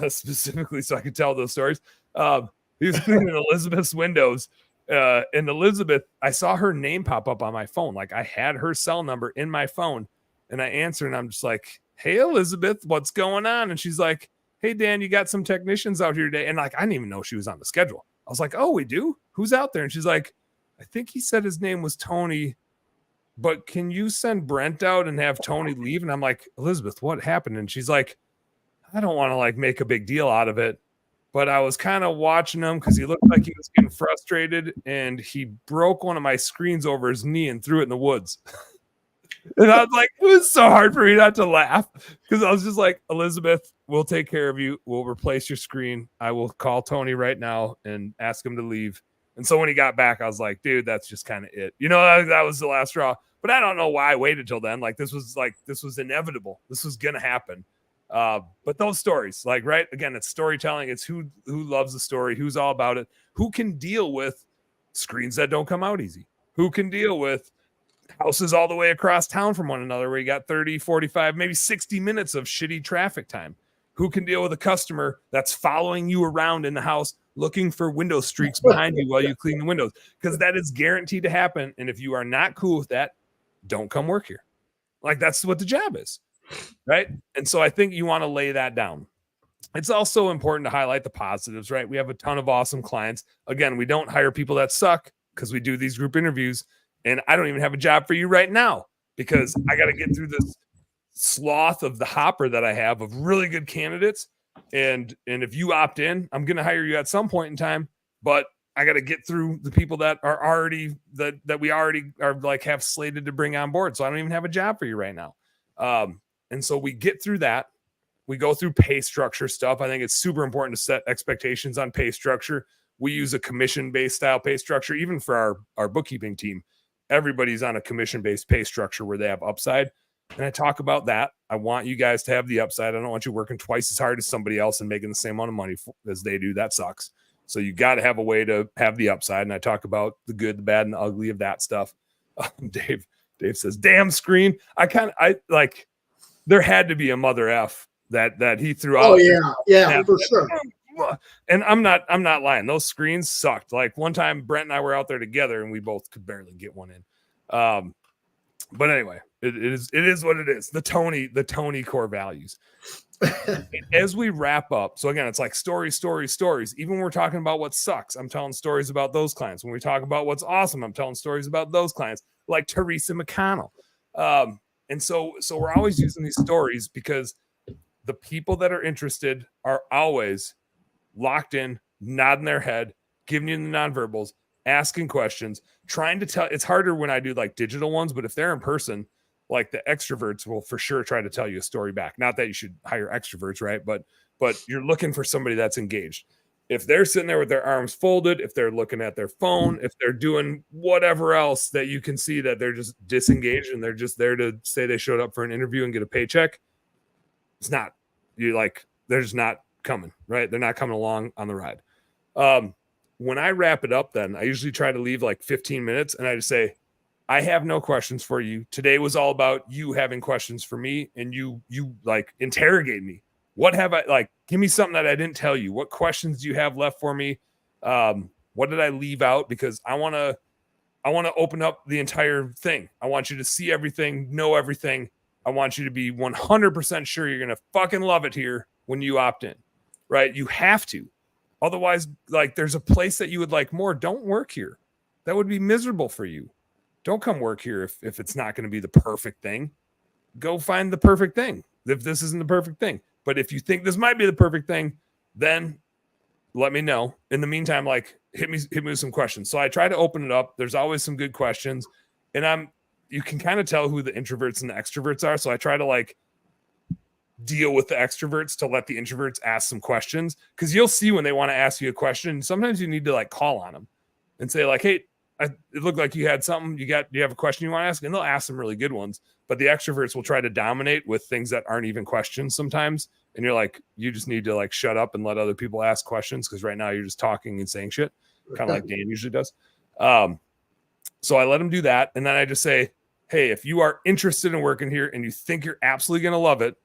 specifically so I could tell those stories. He was cleaning Elizabeth's windows. And Elizabeth, I saw her name pop up on my phone. Like, I had her cell number in my phone, and I answered, and I'm just like, hey, Elizabeth, what's going on? And she's like, hey, Dan, you got some technicians out here today. And like, I didn't even know she was on the schedule. I was like, oh, we do? Who's out there? And she's like, I think he said his name was Tony, but can you send Brent out and have Tony leave? And I'm like, Elizabeth, what happened? And she's like, I don't want to like make a big deal out of it, but I was kind of watching him because he looked like he was getting frustrated, and he broke one of my screens over his knee and threw it in the woods. And I was like, it was so hard for me not to laugh, because I was just like, Elizabeth, we'll take care of you. We'll replace your screen. I will call Tony right now and ask him to leave. And so when he got back, I was like, dude, that's just kind of it. You know, that was the last straw. But I don't know why I waited till then. Like, this was inevitable. This was going to happen. But those stories, like, right, again, it's storytelling. It's who loves the story, who's all about it, who can deal with screens that don't come out easy, who can deal with houses all the way across town from one another where you got 30, 45, maybe 60 minutes of shitty traffic time, who can deal with a customer that's following you around in the house looking for window streaks behind you while you clean the windows, because that is guaranteed to happen. And if you are not cool with that, don't come work here. Like, that's what the job is. Right. And so I think you want to lay that down. It's also important to highlight the positives, right? We have a ton of awesome clients. Again, we don't hire people that suck, because we do these group interviews, and I don't even have a job for you right now, because I got to get through this sloth of the hopper that I have of really good candidates. And if you opt in, I'm going to hire you at some point in time, but I got to get through the people that are already that we already are like have slated to bring on board. So I don't even have a job for you right now. And so we get through that. We go through pay structure stuff. I think it's super important to set expectations on pay structure. We use a commission-based style pay structure, even for our bookkeeping team. Everybody's on a commission-based pay structure where they have upside. And I talk about that. I want you guys to have the upside. I don't want you working twice as hard as somebody else and making the same amount of money as they do. That sucks. So you got to have a way to have the upside. And I talk about the good, the bad, and the ugly of that stuff. Dave says, damn screen. There had to be a mother F that he threw out. Oh, yeah, for sure. And I'm not lying. Those screens sucked. Like one time Brent and I were out there together and we both could barely get one in. But anyway, it is what it is. The Tony core values. As we wrap up, so again, it's like stories. Even when we're talking about what sucks, I'm telling stories about those clients. When we talk about what's awesome, I'm telling stories about those clients, like Teresa McConnell. And so we're always using these stories because the people that are interested are always locked in, nodding their head, giving you the nonverbals, asking questions, trying to tell. It's harder when I do like digital ones, but if they're in person, like the extroverts will for sure try to tell you a story back. Not that you should hire extroverts, right? But you're looking for somebody that's engaged. If they're sitting there with their arms folded, if they're looking at their phone, if they're doing whatever else that you can see that they're just disengaged and they're just there to say they showed up for an interview and get a paycheck, it's not, you're like, they're just not coming, right? They're not coming along on the ride. When I wrap it up, then I usually try to leave like 15 minutes and I just say, I have no questions for you. Today was all about you having questions for me and you like interrogate me. What have I, like, give me something that I didn't tell you. What questions do you have left for me? What did I leave out? Because I want to open up the entire thing. I want you to see everything, know everything. I want you to be 100% sure you're going to fucking love it here when you opt in, right? You have to. Otherwise, like, there's a place that you would like more. Don't work here. That would be miserable for you. Don't come work here if it's not going to be the perfect thing. Go find the perfect thing if this isn't the perfect thing. But if you think this might be the perfect thing, then let me know. In the meantime, like, hit me with some questions. So I try to open it up. There's always some good questions. And you can kind of tell who the introverts and the extroverts are. So I try to like deal with the extroverts to let the introverts ask some questions. Because you'll see when they want to ask you a question. Sometimes you need to like call on them and say like, hey, it looked like you had something. You have a question you want to ask, and they'll ask some really good ones. But the extroverts will try to dominate with things that aren't even questions sometimes. And you're like, you just need to like shut up and let other people ask questions because right now you're just talking and saying shit, kind of like Dan usually does. So I let them do that, and then I just say, hey, if you are interested in working here and you think you're absolutely going to love it,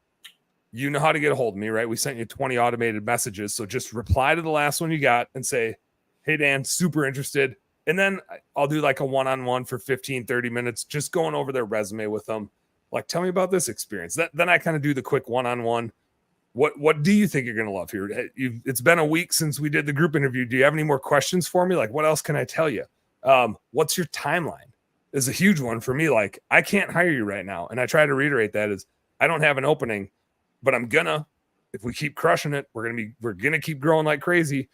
you know how to get a hold of me, right? We sent you 20 automated messages, so just reply to the last one you got and say, hey, Dan, super interested. And then I'll do like a one-on-one for 15, 30 minutes, just going over their resume with them. Like, tell me about this experience. Then I kind of do the quick one-on-one. What do you think you're going to love here? It's been a week since we did the group interview. Do you have any more questions for me? Like, what else can I tell you? What's your timeline? Is a huge one for me. Like, I can't hire you right now. And I try to reiterate that is I don't have an opening, but I'm gonna, if we keep crushing it, we're going to keep growing like crazy.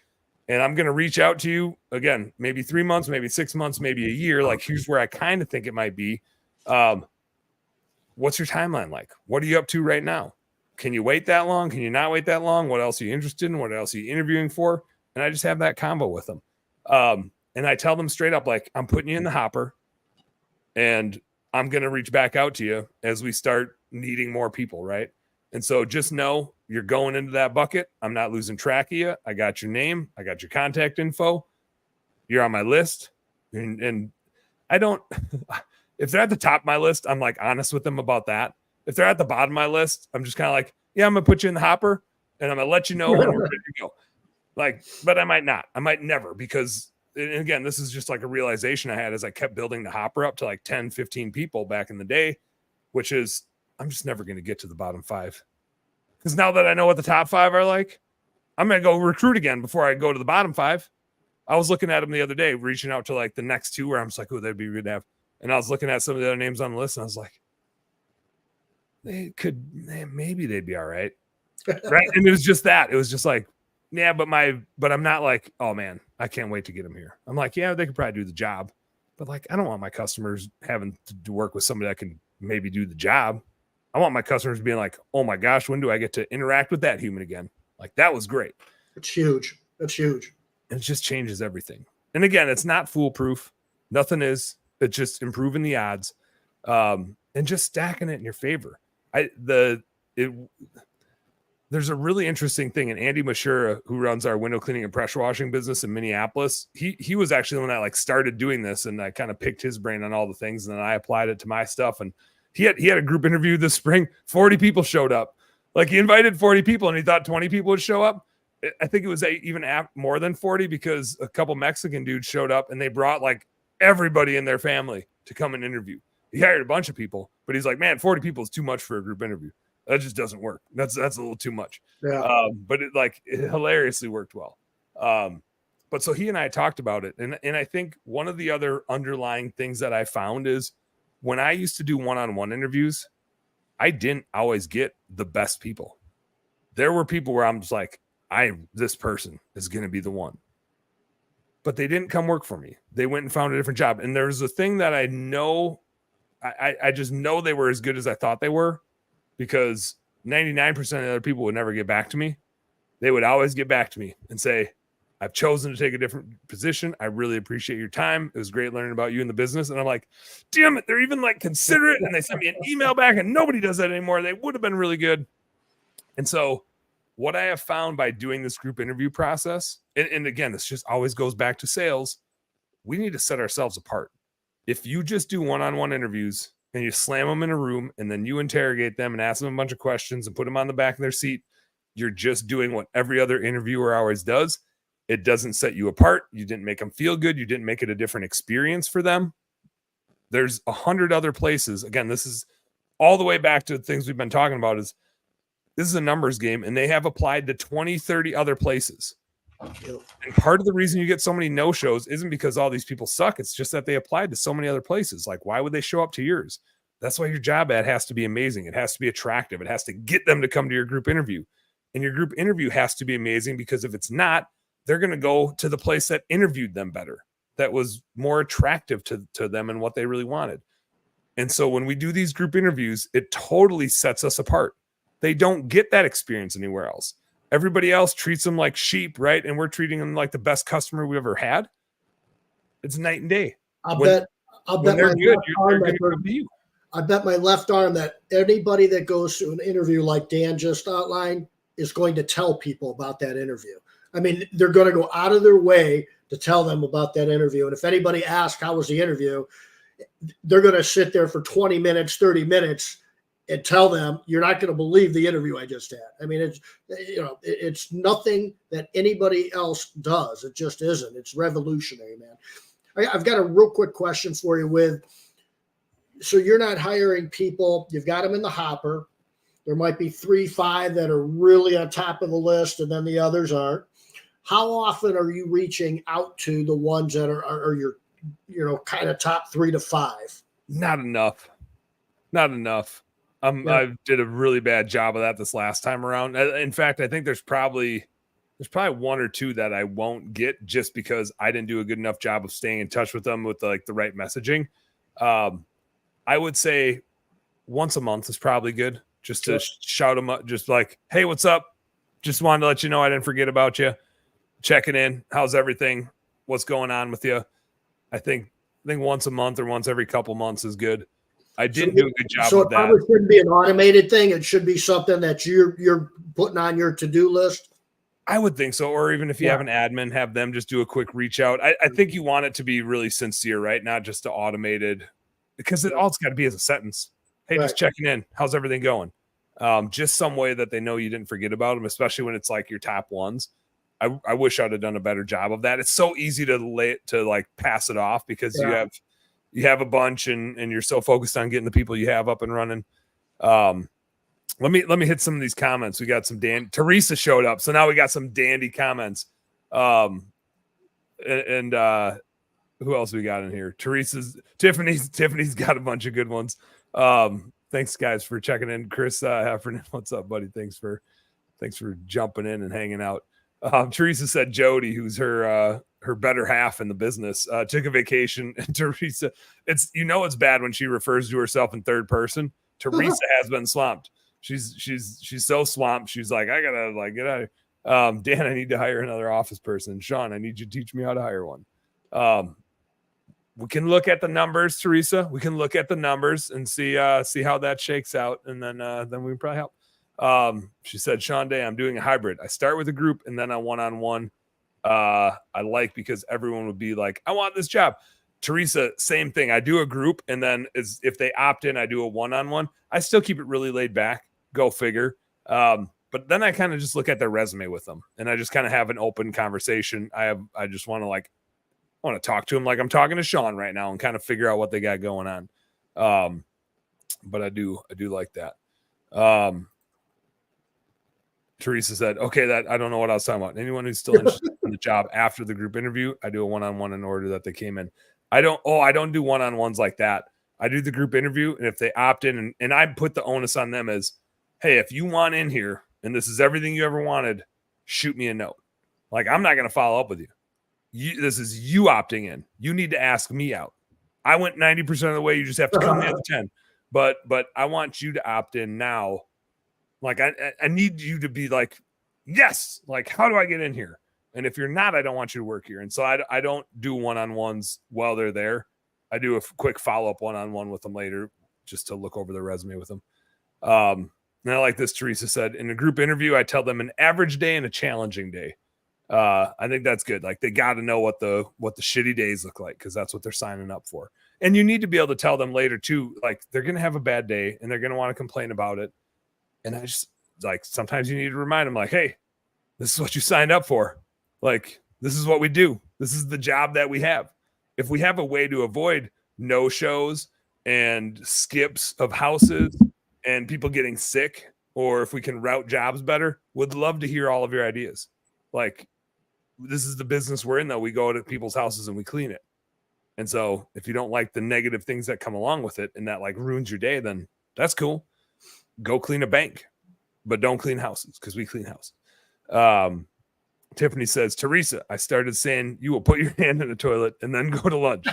And I'm going to reach out to you again, maybe 3 months, maybe 6 months, maybe a year. Like, here's where I kind of think it might be. What's your timeline like? What are you up to right now? Can you wait that long? Can you not wait that long? What else are you interested in? What else are you interviewing for? And I just have that combo with them. And I tell them straight up, like, I'm putting you in the hopper and I'm going to reach back out to you as we start needing more people. Right. And so just know you're going into that bucket. I'm not losing track of you. I got your name. I got your contact info. You're on my list. And I don't, if they're at the top of my list, I'm like honest with them about that. If they're at the bottom of my list, I'm just kind of like, yeah, I'm going to put you in the hopper and I'm going to let you know when we're ready to go. Like, but I might not. I might never, because, and again, this is just like a realization I had as I kept building the hopper up to like 10, 15 people back in the day, which is, I'm just never going to get to the bottom 5. Because now that I know what the top 5 are like, I'm going to go recruit again before I go to the bottom 5. I was looking at them the other day, reaching out to like the next 2 where I'm just like, oh, that'd be good to have. And I was looking at some of the other names on the list and I was like, maybe they'd be all right. Right. And it was just that. It was just like, yeah, but I'm not like, oh man, I can't wait to get them here. I'm like, yeah, they could probably do the job. But like, I don't want my customers having to work with somebody that can maybe do the job. I want my customers being like, oh my gosh, when do I get to interact with that human again? Like, that was great. It's huge. That's huge. And it just changes everything. And again, it's not foolproof. Nothing is. It's just improving the odds and just stacking it in your favor. There's a really interesting thing. And Andy Mashura, who runs our window cleaning and pressure washing business in Minneapolis, he was actually the one that like started doing this. And I kind of picked his brain on all the things. And then I applied it to my stuff. And he had a group interview this spring. 40 people showed up. Like, he invited 40 people and he thought 20 people would show up. I think it was even more than 40 because a couple Mexican dudes showed up and they brought like everybody in their family to come and interview. He hired a bunch of people, but he's like, man, 40 people is too much for a group interview. That just doesn't work. That's a little too much. Yeah. But it hilariously worked well. But so he and I talked about it. And I think one of the other underlying things that I found is when I used to do one-on-one interviews, I didn't always get the best people. There were people where I'm just like, this person is going to be the one. But they didn't come work for me. They went and found a different job. And there's a thing that I know, I just know they were as good as I thought they were, because 99% of the other people would never get back to me. They would always get back to me and say, I've chosen to take a different position. I really appreciate your time. It was great learning about you in the business. And I'm like, damn it, they're even like considerate. And they sent me an email back, and nobody does that anymore. They would have been really good. And so what I have found by doing this group interview process, and again, this just always goes back to sales, we need to set ourselves apart. If you just do one-on-one interviews and you slam them in a room and then you interrogate them and ask them a bunch of questions and put them on the back of their seat, you're just doing what every other interviewer always does. It doesn't set you apart. You didn't make them feel good. You didn't make it a different experience for them. There's 100 other places. Again, this is all the way back to things we've been talking about. This is a numbers game, and they have applied to 20, 30 other places. And part of the reason you get so many no-shows isn't because all these people suck. It's just that they applied to so many other places. Like, why would they show up to yours? That's why your job ad has to be amazing. It has to be attractive. It has to get them to come to your group interview. And your group interview has to be amazing, because if it's not, they're going to go to the place that interviewed them better, that was more attractive to them and what they really wanted. And so when we do these group interviews, it totally sets us apart. They don't get that experience anywhere else. Everybody else treats them like sheep, right? And we're treating them like the best customer we ever had. It's night and day. I'll bet my left arm that anybody that goes to an interview like Dan just outlined is going to tell people about that interview. I mean, they're going to go out of their way to tell them about that interview. And if anybody asks, how was the interview? They're going to sit there for 20 minutes, 30 minutes and tell them, you're not going to believe the interview I just had. I mean, it's nothing that anybody else does. It just isn't. It's revolutionary, man. I've got a real quick question for you so you're not hiring people. You've got them in the hopper. There might be 3, 5 that are really on top of the list, and then the others aren't. How often are you reaching out to the ones that are your kind of top 3 to 5? Not enough. Yeah. I did a really bad job of that this last time around. In fact, I think there's probably 1 or 2 that I won't get just because I didn't do a good enough job of staying in touch with them with the right messaging. I would say once a month is probably good. Just to shout them up, just like, hey, what's up? Just wanted to let you know I didn't forget about you. Checking in. How's everything? What's going on with you? I think once a month or once every couple months is good. I didn't do a good job of that. So it probably shouldn't be an automated thing. It should be something that you're putting on your to-do list. I would think so. Or even if you have an admin, have them just do a quick reach out. I think you want it to be really sincere, right? Not just automated, because all it's got to be is a sentence. Hey, just checking in. How's everything going? Just some way that they know you didn't forget about them, especially when it's like your top ones. I wish I'd have done a better job of that. It's so easy to pass it off because you have a bunch and you're so focused on getting the people you have up and running. Let me hit some of these comments. We got some Teresa showed up, so now we got some dandy comments. And who else we got in here? Tiffany's got a bunch of good ones. Thanks guys for checking in. Chris Heffernan, what's up, buddy? Thanks for jumping in and hanging out. Teresa said Jody, who's her better half in the business, took a vacation. And Teresa, it's bad when she refers to herself in third person. Teresa has been swamped. She's so swamped. She's like, I gotta get out of here. Dan, I need to hire another office person. Shawn, I need you to teach me how to hire one. We can look at the numbers, Teresa. We can look at the numbers and see how that shakes out, and then we can probably help. She said, Shawn Day, I'm doing a hybrid. I start with a group and then a one-on-one. I like because everyone would be like, I want this job. Teresa, same thing. I do a group, and then if they opt in, I do a one-on-one. I still keep it really laid back. Go figure. But then I kind of just look at their resume with them, and I just kind of have an open conversation. I just want to talk to them like I'm talking to Shawn right now and kind of figure out what they got going on. But I do like that. Teresa said, okay, that I don't know what I was talking about. Anyone who's still interested in the job after the group interview, I do a one-on-one in order that they came in. I don't do one-on-ones like that. I do the group interview, and if they opt in, and I put the onus on them as, hey, if you want in here and this is everything you ever wanted, shoot me a note. Like, I'm not going to follow up with you. This is you opting in. You need to ask me out. I went 90% of the way. You just have to come the other 10. But I want you to opt in now. Like, I need you to be like, yes, like, how do I get in here? And if you're not, I don't want you to work here. And so I don't do one-on-ones while they're there. I do a quick follow-up one-on-one with them later just to look over their resume with them. And I like this, Teresa said, in a group interview, I tell them an average day and a challenging day. I think that's good. Like, they got to know what the shitty days look like, because that's what they're signing up for. And you need to be able to tell them later too, like, they're going to have a bad day and they're going to want to complain about it. And I just, like, sometimes you need to remind them, like, hey, this is what you signed up for. Like, this is what we do. This is the job that we have. If we have a way to avoid no-shows and skips of houses and people getting sick, or if we can route jobs better, would love to hear all of your ideas. Like, this is the business we're in, though. We go to people's houses and we clean it. And so if you don't like the negative things that come along with it and that, like, ruins your day, then that's cool. Go clean a bank, but don't clean houses, because we clean houses. Tiffany says, Teresa, I started saying you will put your hand in the toilet and then go to lunch,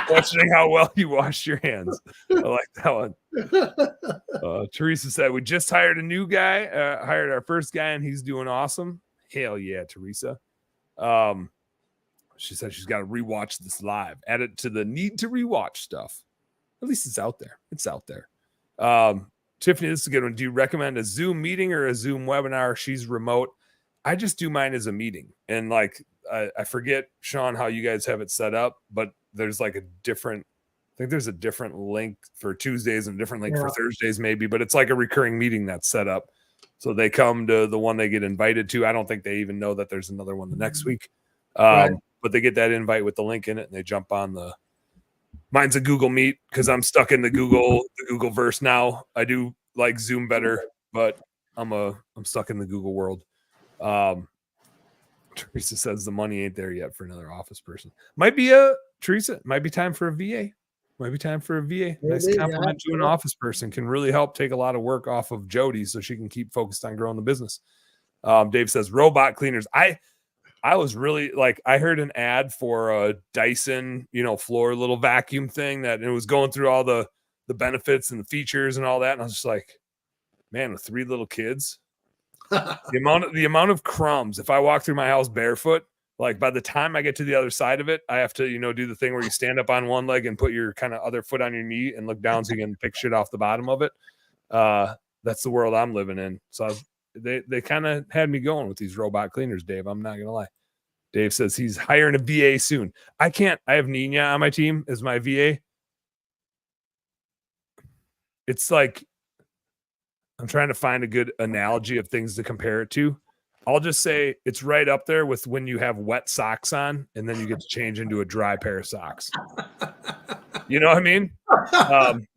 questioning how well you wash your hands. I like that one. Teresa said, we just hired a new guy, hired our first guy, and he's doing awesome. Hell yeah, Teresa. She said she's got to rewatch this live, add it to the need to rewatch stuff. At least it's out there. It's out there. Tiffany, this is a good one. Do you recommend a Zoom meeting or a Zoom webinar? She's remote. I just do mine as a meeting. And, like, I forget, Shawn, how you guys have it set up, but there's like I think there's a different link for Tuesdays and a different link for Thursdays maybe, but it's like a recurring meeting that's set up. So they come to the one they get invited to. I don't think they even know that there's another one the next week. But they get that invite with the link in it and they jump on mine's a Google Meet, because I'm stuck in the Google verse now. I do like Zoom better, but I'm stuck in the Google world. Teresa says the money ain't there yet for another office person. Might be time for a VA. Nice compliment to an office person can really help take a lot of work off of Jody so she can keep focused on growing the business. Dave says robot cleaners. I was really, like, I heard an ad for a Dyson, floor little vacuum thing that it was going through all the benefits and the features and all that. And I was just like, man, with 3 little kids, the amount of crumbs, if I walk through my house barefoot, like, by the time I get to the other side of it, I have to, do the thing where you stand up on one leg and put your kind of other foot on your knee and look down so you can pick shit off the bottom of it. That's the world I'm living in. So they kind of had me going with these robot cleaners, Dave. I'm not going to lie. Dave says he's hiring a VA soon. I have Nina on my team as my VA. It's like, I'm trying to find a good analogy of things to compare it to. I'll just say it's right up there with when you have wet socks on and then you get to change into a dry pair of socks. You know what I mean?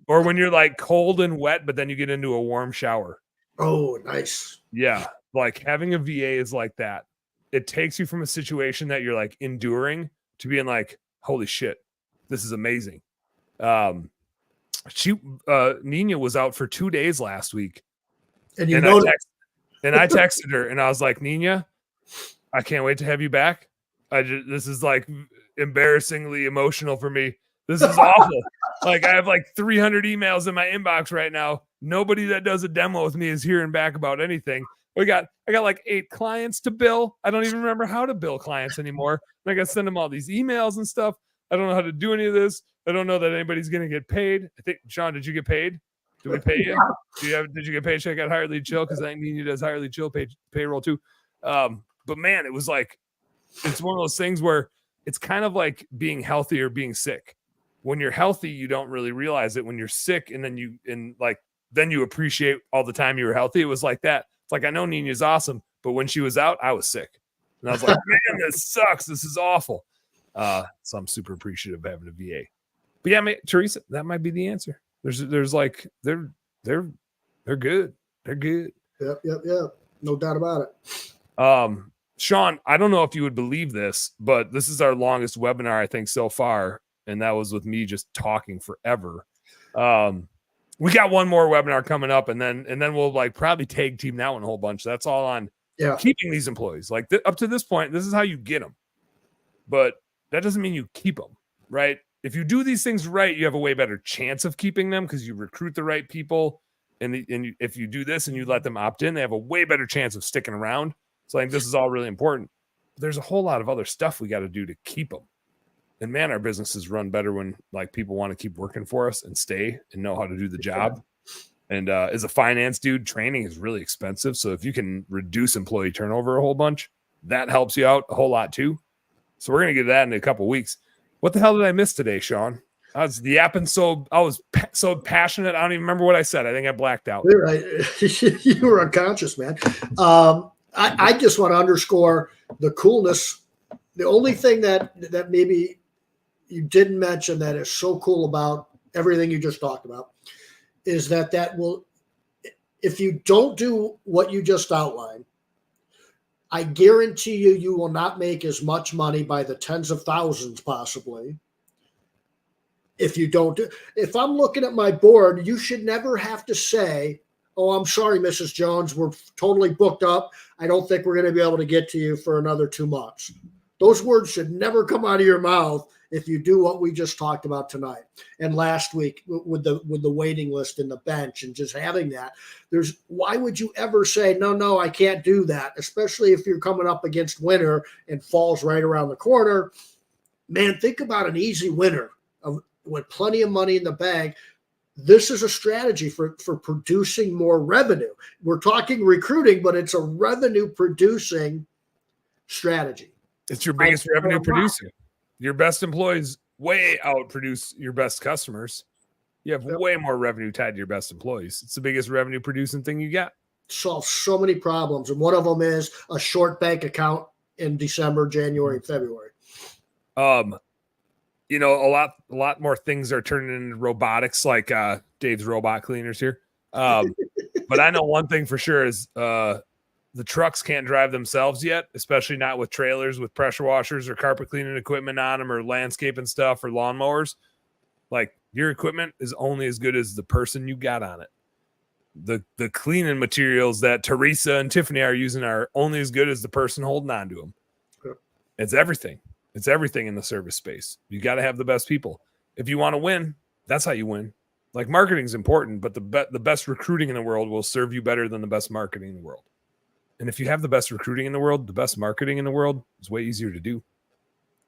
Or when you're, like, cold and wet, but then you get into a warm shower. Oh, nice. Yeah. Like, having a VA is like that. It takes you from a situation that you're, like, enduring to being like, holy shit, this is amazing. Nina was out for 2 days last week. And I texted her and I was like, Nina, I can't wait to have you back. This is, like, embarrassingly emotional for me. This is awful. Like, I have like 300 emails in my inbox right now. Nobody that does a demo with me is hearing back about anything. I got like 8 clients to bill. I don't even remember how to bill clients anymore. And I got to send them all these emails and stuff. I don't know how to do any of this. I don't know that anybody's going to get paid. I think, Shawn, did you get paid? Did we pay you? Did you get paid? Check out Hire Lead Chill, because I think Nina does Hire Lead Chill payroll too. But man, it was like, it's one of those things where it's kind of like being healthy or being sick. When you're healthy, you don't really realize it. When you're sick, and then you appreciate all the time you were healthy. It was like that. It's like, I know Nina's awesome, but when she was out, I was sick. And I was like, man, this sucks. This is awful. So I'm super appreciative of having a VA. But yeah, Teresa, that might be the answer. There's like, they're good. They're good. Yep. No doubt about it. Shawn, I don't know if you would believe this, but this is our longest webinar, I think, so far. And that was with me just talking forever. We got one more webinar coming up, and then we'll like probably tag team that one a whole bunch. That's all on keeping these employees. Like up to this point, this is how you get them. But that doesn't mean you keep them, right? If you do these things right, you have a way better chance of keeping them because you recruit the right people. And if you do this and you let them opt in, they have a way better chance of sticking around. So I think this is all really important. But there's a whole lot of other stuff we got to do to keep them. And man, our businesses run better when like people want to keep working for us and stay and know how to do the job. And as a finance dude, training is really expensive. So if you can reduce employee turnover a whole bunch, that helps you out a whole lot too. So we're going to get that in a couple of weeks. What the hell did I miss today, Shawn? I was yapping so passionate. I don't even remember what I said. I think I blacked out. You're right. You were unconscious, man. I just want to underscore the coolness. The only thing that maybe you didn't mention that is so cool about everything you just talked about is that will, if you don't do what you just outlined, I guarantee you will not make as much money by the tens of thousands possibly. If you don't do, if I'm looking at my board, you should never have to say, oh, I'm sorry, Mrs. Jones, we're totally booked up. I don't think we're going to be able to get to you for another 2 months. Those words should never come out of your mouth if you do what we just talked about tonight and last week with the waiting list and the bench and just having that. Why would you ever say, no, I can't do that, especially if you're coming up against winter and fall's right around the corner. Man, think about an easy winter with plenty of money in the bag. This is a strategy for producing more revenue. We're talking recruiting, but it's a revenue producing strategy. It's your biggest revenue producer. Your best employees way outproduce your best customers. You have way more revenue tied to your best employees. It's the biggest revenue producing thing you got. Solve so many problems. And one of them is a short bank account in December, January, and February. You know, a lot more things are turning into robotics, like Dave's robot cleaners here. But I know one thing for sure is the trucks can't drive themselves yet, especially not with trailers with pressure washers or carpet cleaning equipment on them or landscaping stuff or lawnmowers. Like, your equipment is only as good as the person you got on it. The cleaning materials that Teresa and Tiffany are using are only as good as the person holding on to them. Yep. It's everything. It's everything in the service space. You got to have the best people. If you want to win, that's how you win. Like, marketing is important, but the best recruiting in the world will serve you better than the best marketing in the world. And if you have the best recruiting in the world, the best marketing in the world is way easier to do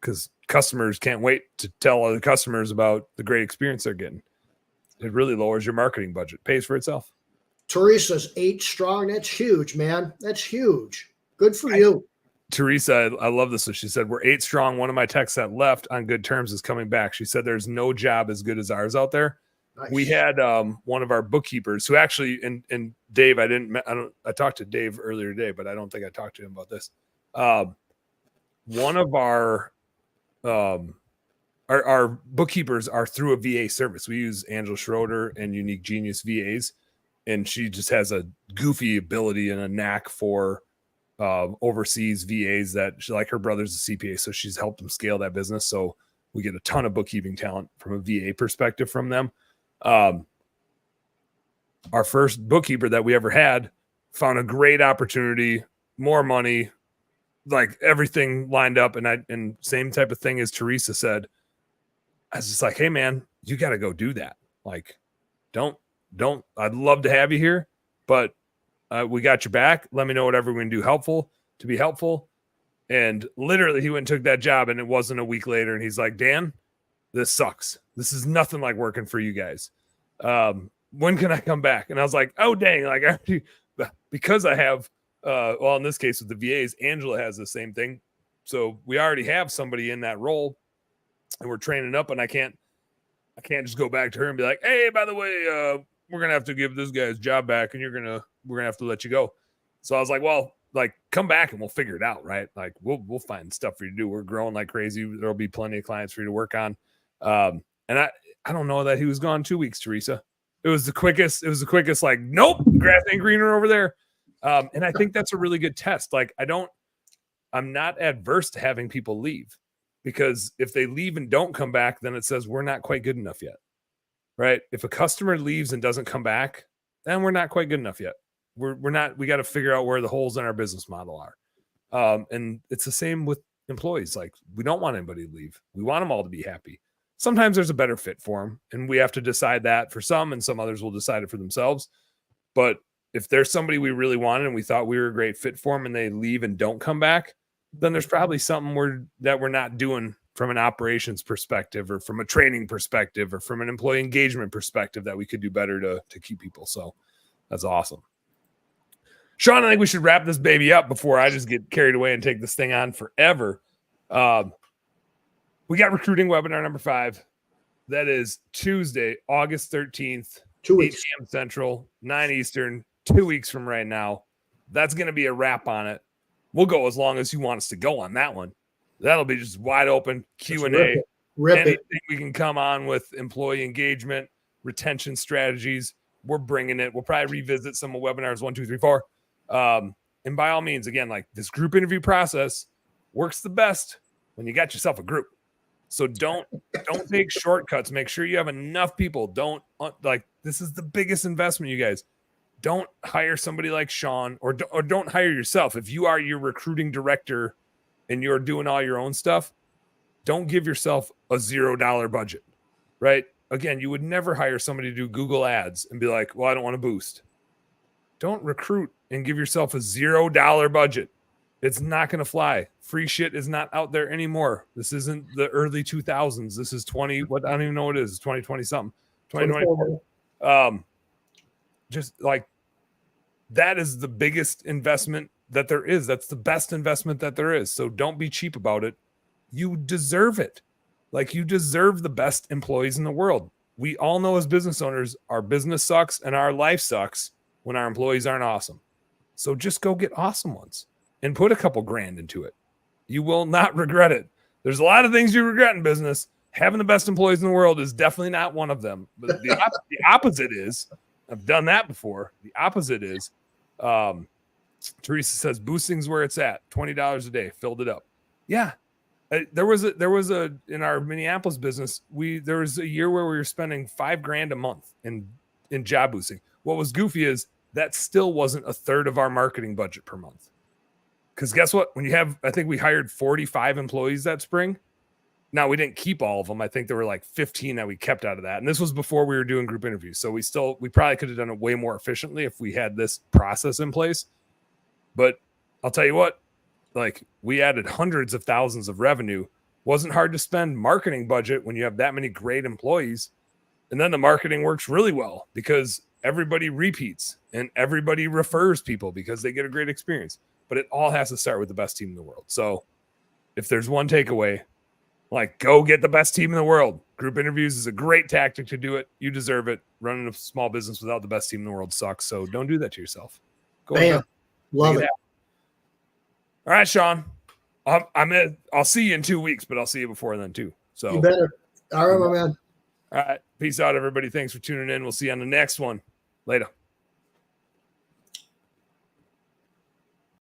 because customers can't wait to tell other customers about the great experience they're getting. It really lowers your marketing budget, pays for itself. Teresa's 8 strong. That's huge, man. That's huge. Good for you. Teresa, I love this. So she said, we're 8 strong. One of my techs that left on good terms is coming back. She said, there's no job as good as ours out there. Nice. We had one of our bookkeepers who actually, and Dave, I talked to Dave earlier today, but I don't think I talked to him about this. One of our bookkeepers are through a VA service. We use Angela Schroeder and Unique Genius VAs, and she just has a goofy ability and a knack for overseas VAs that she, like her brother's a CPA, so she's helped them scale that business. So we get a ton of bookkeeping talent from a VA perspective from them. Our first bookkeeper that we ever had found a great opportunity, more money, like everything lined up. And same type of thing as Teresa said. I was just like, hey man, you got to go do that. Like, don't, I'd love to have you here, but we got your back. Let me know whatever we can do to be helpful. And literally he went and took that job, and it wasn't a week later. And he's like, Dan, this sucks. This is nothing like working for you guys. When can I come back? And I was like, oh, dang. Like, because I have, well, in this case with the VAs, Angela has the same thing. So we already have somebody in that role, and we're training up, and I can't just go back to her and be like, hey, by the way, we're going to have to give this guy his job back, and we're going to have to let you go. So I was like, well, like come back and we'll figure it out, right? Like we'll find stuff for you to do. We're growing like crazy. There'll be plenty of clients for you to work on. And I don't know that he was gone 2 weeks, Teresa. It was the quickest. Like, nope, grass ain't greener over there. And I think that's a really good test. Like I'm not adverse to having people leave, because if they leave and don't come back, then it says we're not quite good enough yet, right? If a customer leaves and doesn't come back, then we're not quite good enough yet. We're not. We got to figure out where the holes in our business model are. And it's the same with employees. Like we don't want anybody to leave. We want them all to be happy. Sometimes there's a better fit for them, and we have to decide that for some, and some others will decide it for themselves. But if there's somebody we really wanted and we thought we were a great fit for them and they leave and don't come back, then there's probably something we're not doing from an operations perspective, or from a training perspective, or from an employee engagement perspective that we could do better to keep people. So that's awesome. Shawn, I think we should wrap this baby up before I just get carried away and take this thing on forever. We got recruiting webinar number 5. That is Tuesday, August 13th, 2 8 weeks. p.m. Central, 9 Eastern, 2 weeks from right now. That's going to be a wrap on it. We'll go as long as you want us to go on that one. That'll be just wide open Q&A. Anything we can come on with employee engagement, retention strategies, we're bringing it. We'll probably revisit some of webinars 1, 2, 3, 4. And by all means, again, like this group interview process works the best when you got yourself a group. So don't take shortcuts. Make sure you have enough people. This is the biggest investment, you guys. Don't hire somebody like Shawn, or don't hire yourself. If you are your recruiting director and you're doing all your own stuff, don't give yourself a $0 budget, right? Again, you would never hire somebody to do Google ads and be like, well, I don't want to boost. Don't recruit and give yourself a $0 budget. It's not going to fly. Free shit is not out there anymore. This isn't the early 2000s. This is I don't even know what it is. It's 2020 something. 2024. Just like that is the biggest investment that there is. That's the best investment that there is. So don't be cheap about it. You deserve it. Like you deserve the best employees in the world. We all know as business owners, our business sucks and our life sucks when our employees aren't awesome. So just go get awesome ones and put a couple grand into it. You will not regret it. There's a lot of things you regret in business. Having the best employees in the world is definitely not one of them. But the opposite is, I've done that before. The opposite is, Teresa says, boosting's where it's at. $20 a day, filled it up. Yeah. There was in our Minneapolis business, there was a year where we were spending $5,000 a month in job boosting. What was goofy is that still wasn't a third of our marketing budget per month. Because guess what? I think we hired 45 employees that spring. Now, we didn't keep all of them. I think there were like 15 that we kept out of that. And this was before we were doing group interviews. So we probably could have done it way more efficiently if we had this process in place. But I'll tell you what, like we added hundreds of thousands of revenue. Wasn't hard to spend marketing budget when you have that many great employees. And then the marketing works really well because everybody repeats and everybody refers people because they get a great experience. But it all has to start with the best team in the world. So if there's one takeaway, like go get the best team in the world. Group interviews is a great tactic to do it. You deserve it. Running a small business without the best team in the world sucks. So don't do that to yourself. Go ahead. Love it. All right, Shawn. I'll see you in 2 weeks, but I'll see you before then too. So you better. All right, my man. All right. Peace out, everybody. Thanks for tuning in. We'll see you on the next one. Later.